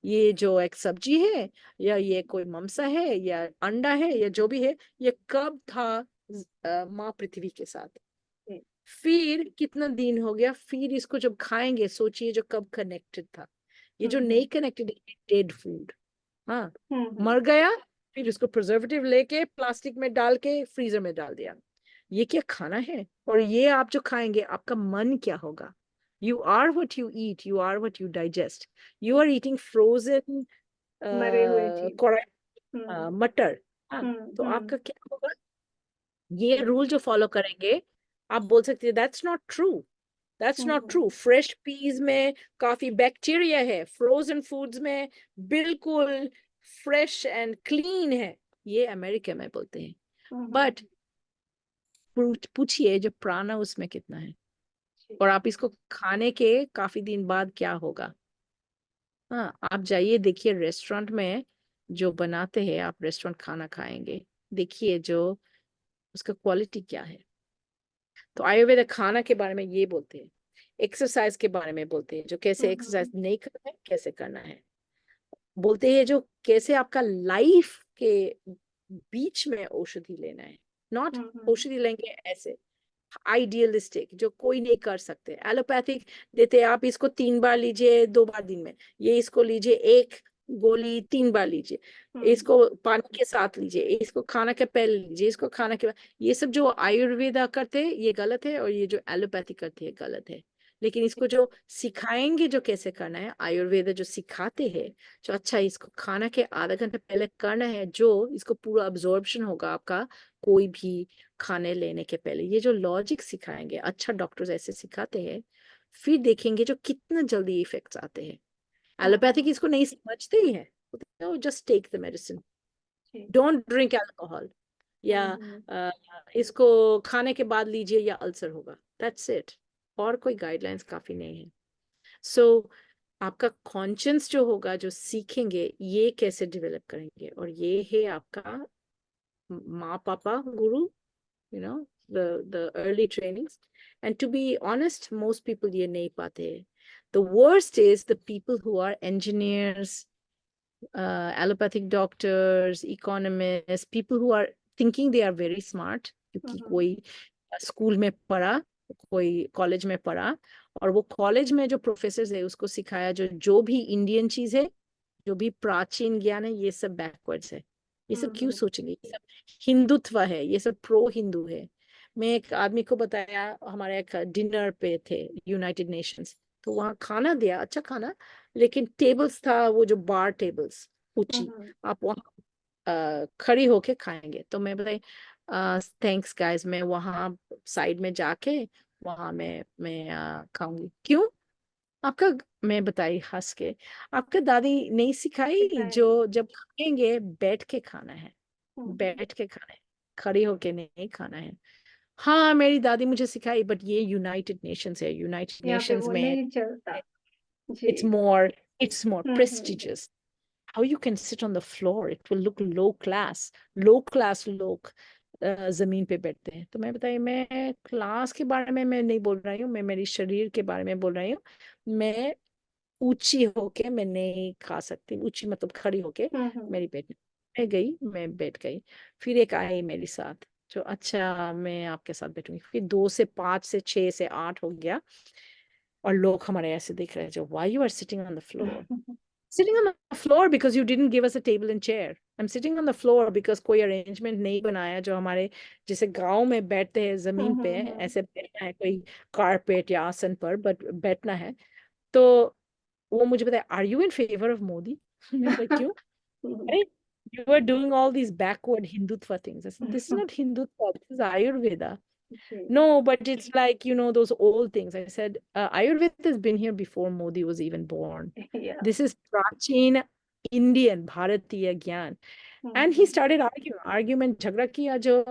ये जो एक सब्जी है या ये कोई मांसा है या अंडा है या जो भी है, ये कब था माँ पृथ्वी के साथ, फिर कितना दिन हो गया, फिर इसको जब खाएंगे सोचिए जो कब कनेक्टेड था। ये जो नहीं कनेक्टेड, डेड फूड, हाँ मर गया, फिर उसको प्रिजर्वेटिव लेके प्लास्टिक में डाल के फ्रीजर में डाल दिया। ये क्या खाना है। और ये आप जो खाएंगे आपका मन क्या होगा। You are what you eat, you are what you digest. You are eating frozen मरे हुए चीज। मटर, हाँ तो आपका क्या होगा। ये रूल जो फॉलो करेंगे, आप बोल सकते हैं that's not true, that's not true. Fresh peas में काफी बैक्टीरिया है, फ्रोजन फूड्स में बिल्कुल फ्रेश एंड क्लीन है, ये अमेरिका में बोलते हैं। बट पूछिए जो प्राणा उसमें कितना है, और आप इसको खाने के काफी दिन बाद क्या होगा। हाँ आप जाइए देखिए रेस्टोरेंट में जो बनाते हैं, आप रेस्टोरेंट खाना खाएंगे, देखिए जो उसका क्वालिटी क्या है। तो आयुर्वेद खाना के बारे में ये बोलते हैं, एक्सरसाइज के बारे में बोलते हैं, जो कैसे एक्सरसाइज नहीं करना है कैसे करना है। बोलते हैं जो कैसे आपका लाइफ के बीच में औषधि लेना है, नॉट औषधि लेंगे ऐसे आइडियलिस्टिक जो कोई नहीं कर सकते। एलोपैथिक देते आप इसको 3 बार लीजिए 2 बार दिन में, ये इसको लीजिए 1 गोली 3 बार लीजिए, इसको पानी के साथ लीजिए, इसको खाना के पहले लीजिए, इसको खाना के बाद। ये सब जो आयुर्वेदा करते हैं ये गलत है, और ये जो एलोपैथी करते हैं गलत है। लेकिन इसको जो सिखाएंगे जो कैसे करना है, आयुर्वेद जो सिखाते हैं जो अच्छा इसको खाना के आधा घंटे पहले करना है, जो इसको पूरा अब्जॉर्प्शन होगा आपका कोई भी खाने लेने के पहले, ये जो लॉजिक सिखाएंगे, अच्छा डॉक्टर्स ऐसे सिखाते हैं, फिर देखेंगे जो कितना जल्दी इफेक्ट्स आते हैं। एलोपैथिक इसको नहीं समझते ही है, just take the medicine, don't drink alcohol, या इसको खाने के बाद लीजिए या अल्सर होगा, दैट्स इट। और कोई गाइडलाइंस काफी नहीं है। सो आपका कॉन्शियंस जो होगा, जो सीखेंगे ये कैसे डेवलप करेंगे, और ये है आपका माँ पापा गुरु, you know, the early trainings. And to be honest, most people ये नहीं पाते। The worst is the people who are engineers, allopathic doctors, economists, people who are thinking they are very smart, क्योंकि कोई स्कूल में पढ़ा, कोई college में पढ़ा, और वो कॉलेज में जो प्रोफेसर है उसको सिखाया जो जो भी इंडियन चीज है, जो भी प्राचीन ज्ञान है, ये सब बैकवर्ड्स है। ये सब क्यों सोचेंगे, ये सब हिंदुत्व है, ये सब प्रो हिंदू है। मैं एक आदमी को बताया, हमारे एक डिनर पे थे यूनाइटेड नेशंस, तो वहाँ खाना दिया, अच्छा खाना, लेकिन टेबल्स था वो जो बार टेबल्स ऊंची, आप वहाँ खड़ी होके खाएंगे। तो मैं बताई थैंक्स गाइस, मैं वहाँ साइड में जाके वहाँ मैं खाऊंगी। क्यों? आपका मैं बताई हंस के, आपका दादी नहीं सिखाई सिखाया जो नहीं। जब खाएंगे बैठ के खाना है, हम्म, बैठ के खाना है, खड़े होके नहीं खाना है। हाँ मेरी दादी मुझे सिखाई, बट ये यूनाइटेड नेशंस है, यूनाइटेड यहाँ पे नेशंस वो में नहीं चलता। जी। it's more it's more hmm. prestigious. How you can sit on the floor, it will look low class. Low class लोग जमीन पे बैठते हैं। तो मैं बताइए, मैं क्लास के बारे में मैं नहीं बोल रही हूँ, मैं मेरी शरीर के बारे में बोल रही हूँ। मैं ऊंची होके मैं नहीं खा सकती, ऊंची मतलब खड़ी होके हम्म। मेरी पेट में। मैं गई, मैं बैठ गई, फिर एक आई मेरे साथ जो अच्छा मैं आपके साथ बैठूंगी, फिर 2 से 5 से 6 से 8 हो गया, और लोग हमारे ऐसे देख रहे हैं जो why you are sitting on the floor. Sitting on the floor because you didn't give us a table and chair. I'm sitting on the floor because कोई arrangement नहीं बनाया जो हमारे जैसे गांव में बैठते हैं जमीन पे, हम्म। ऐसे बैठना है कोई कारपेट या आसन पर, बट बैठना है। तो वो मुझे बताया, are you in favour of Modi? मैं बोला क्यों? अरे you are doing all these backward Hindutva things. I said, this is not Hindutva, this is Ayurveda. Ji. No, but it's like, those old things. I said, Ayurveda has been here before Modi was even born. या। This is Prachin Indian, Bharatiya Gyan. And he hmm. started argument, झगड़ा किया जो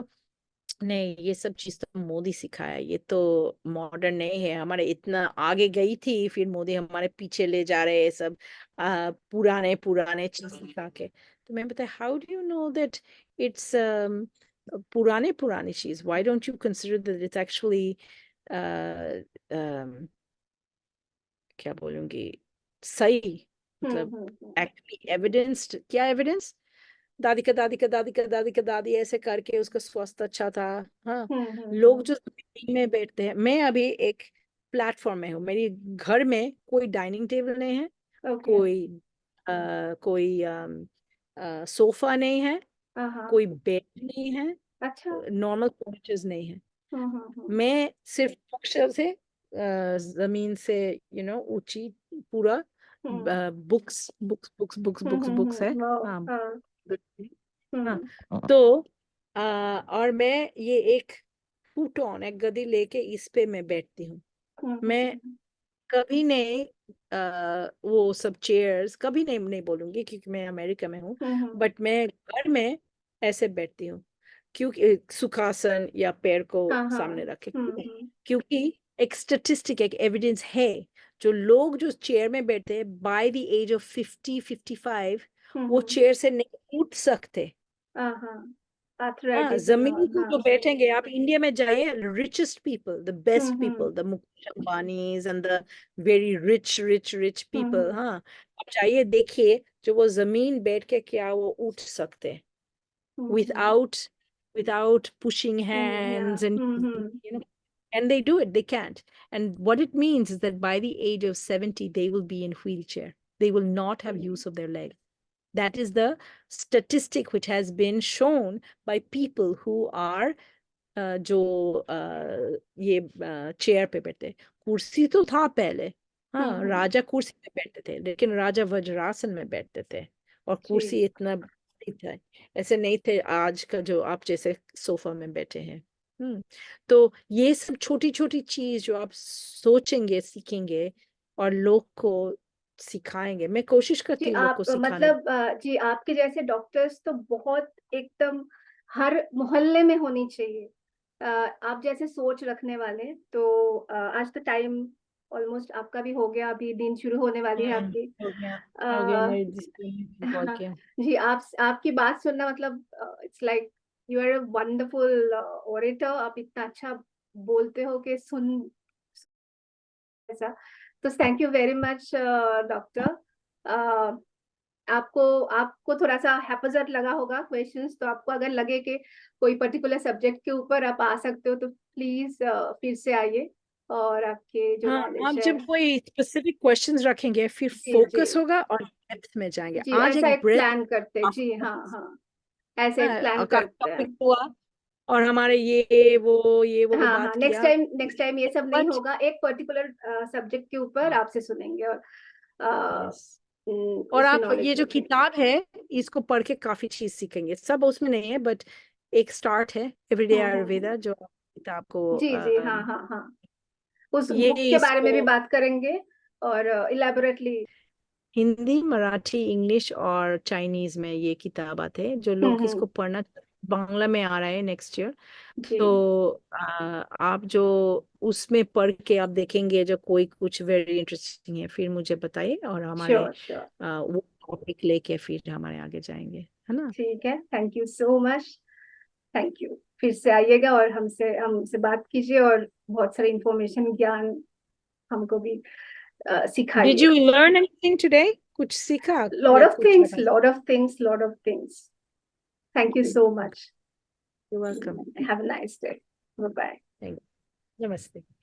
नहीं ये सब चीज तो मोदी सिखाया, ये तो मॉडर्न नहीं है, हमारे इतना आगे गई थी, फिर मोदी हमारे पीछे ले जा रहे हैं सब पुराने पुराने चीज सिखा के। तो मैं बताया, how do you know that it's पुराने पुरानी चीज, why don't you consider that it's actually क्या बोलूंगी सही, मतलब हम्म। एक्चुअली एविडेंस्ड, क्या एविडेंस? दादी का दादी का दादी का दादी का दादी ऐसे करके उसका स्वास्थ्य अच्छा था। हाँ, लोग जो मीटिंग में बैठते हैं, मैं अभी एक प्लेटफॉर्म में हूँ, मेरी घर में कोई डाइनिंग टेबल नहीं है, ओके। कोई सोफा नहीं है, हाँ हाँ। कोई बेड नहीं है, अच्छा। नॉर्मल फर्नीचर्स नहीं है। हम्म। मैं सिर्फ अक्षर से जमीन से ऊंची पूरा hmm books books books books books books है। वाओ, हाँ, हाँ। हाँ। हम्म तो और मैं ये एक फूटॉन, एक गद्दी लेके इस पे मैं बैठती हूँ। मैं हम्म कभी नहीं वो सब चेयर्स कभी नहीं बोलूंगी क्योंकि मैं अमेरिका में हूँ, हम्म। बट मैं घर में ऐसे बैठती हूँ, क्योंकि सुखासन या पैर को हाँ हाँ। सामने रखे, हम्म। क्योंकि एक स्टेटिस्टिक, एक एविडेंस है, जो लोग जो चेयर में बैठते हैं बाय द एज ऑफ 50-55 वो हम्म। चेयर से नहीं उठ सकते। हाँ हाँ। हाँ, आर्थराइटिस एंड जमीन ऑल, को हाँ। जो बैठेंगे, आप इंडिया में जाइए, richest people, the best hmm. People, the Mukesh Ambanis and the very rich rich rich people, hmm हाँ, आप जाइए देखिए जो वो जमीन बैठ के क्या वो उठ सकते हैं हम्म। without without pushing या। hands and hmm. and they do it, they can't. And what it means is that by the age of 70 they will be in wheelchair, they will not have use of their legs. That is the statistic which has been shown by people who are जो ये chair पे बैठते हैं। कुर्सी तो था पहले, हाँ, हम्म। राजा कुर्सी पे बैठते थे, लेकिन राजा वज्रासन में बैठते थे, और जी। कुर्सी इतना नहीं था, ऐसे नहीं थे आज का जो आप जैसे सोफा में बैठे हैं। तो ये सब छोटी छोटी चीज जो आप सोचेंगे, सीखेंगे और लोग को सिखाएंगे, मैं कोशिश जी करती हूँ लोग आप को सिखाने। मतलब जी आपके जैसे डॉक्टर्स तो बहुत एकदम हर मोहल्ले में होनी चाहिए। आप जैसे सोच रखने वाले तो आज तो टाइम ऑलमोस्ट आपका भी हो गया, अभी दिन शुरू होने वाली है आपकी। हो गया, हो गया, अ, मेरे जिसने कॉल हाँ, किया। जी आप आपकी बात सुनना मतलब it's like you are a wonderful orator, आप इतना अच्छा बोलते हो कि सुन ऐसा। तो thank you very much doctor. आपको आपको थोड़ा सा हैपजर्ड लगा होगा क्वेश्चंस, तो आपको अगर लगे कि कोई पर्टिकुलर सब्जेक्ट के ऊपर आप आ सकते हो तो प्लीज फिर से आइए, और आपके जो हाँ, नॉलेज आप है। जब कोई स्पेसिफिक क्वेश्चंस रखेंगे फिर जी जी। फोकस होगा और डेप्थ में जाएंगे, जी आज ऐसा एक एक ब्रेथ प्लान करते, जी हाँ हाँ, ऐसे एक प्लान का करते हैं। टॉपिक हुआ, और हमारे ये वो हाँ हाँ, बात किया, नेक्स्ट टाइम ये सब नहीं बट होगा, एक पर्टिकुलर सब्जेक्ट के ऊपर आपसे सुनेंगे और अ, यस, और उसकी आप नॉलेज ये जो लेंगे। किताब है इसको पढ़ के काफी चीज सीखेंगे, सब उसमें नहीं है, बट एक स्टार्ट है एवरीडे हम्म। आयुर्वेदा जो किताब को जी जी हाँ हाँ हाँ, उस ये बुक के बारे में भी इसको बात करेंगे। और इलेबोरेटली? हिंदी, मराठी, इंग्लिश और चाइनीज में ये किताब आते हैं। जो लोग इसको पढ़ना, बांग्ला में आ रहा है नेक्स्ट ईयर, जी तो आप जो उसमें पढ़ के आप देखेंगे जो कोई कुछ वेरी इंटरेस्टिंग है, फिर मुझे बताइए और हमारे श्योर श्योर। वो टॉपिक लेके फिर हमारे आगे जाएंगे, है ना। ठीक है, thank you so much. Thank you. फिर से आइएगा और हमसे बात कीजिए और बहुत सारी इंफॉर्मेशन, ज्ञान हमको भी डिड सिखाइए। You learn anything today? कुछ सीखा लॉट या ऑफ कुछ थिंग्स, बता? Lot of things, lot of things. Thank you so much. You welcome. Have a nice day. Bye bye. नमस्ते।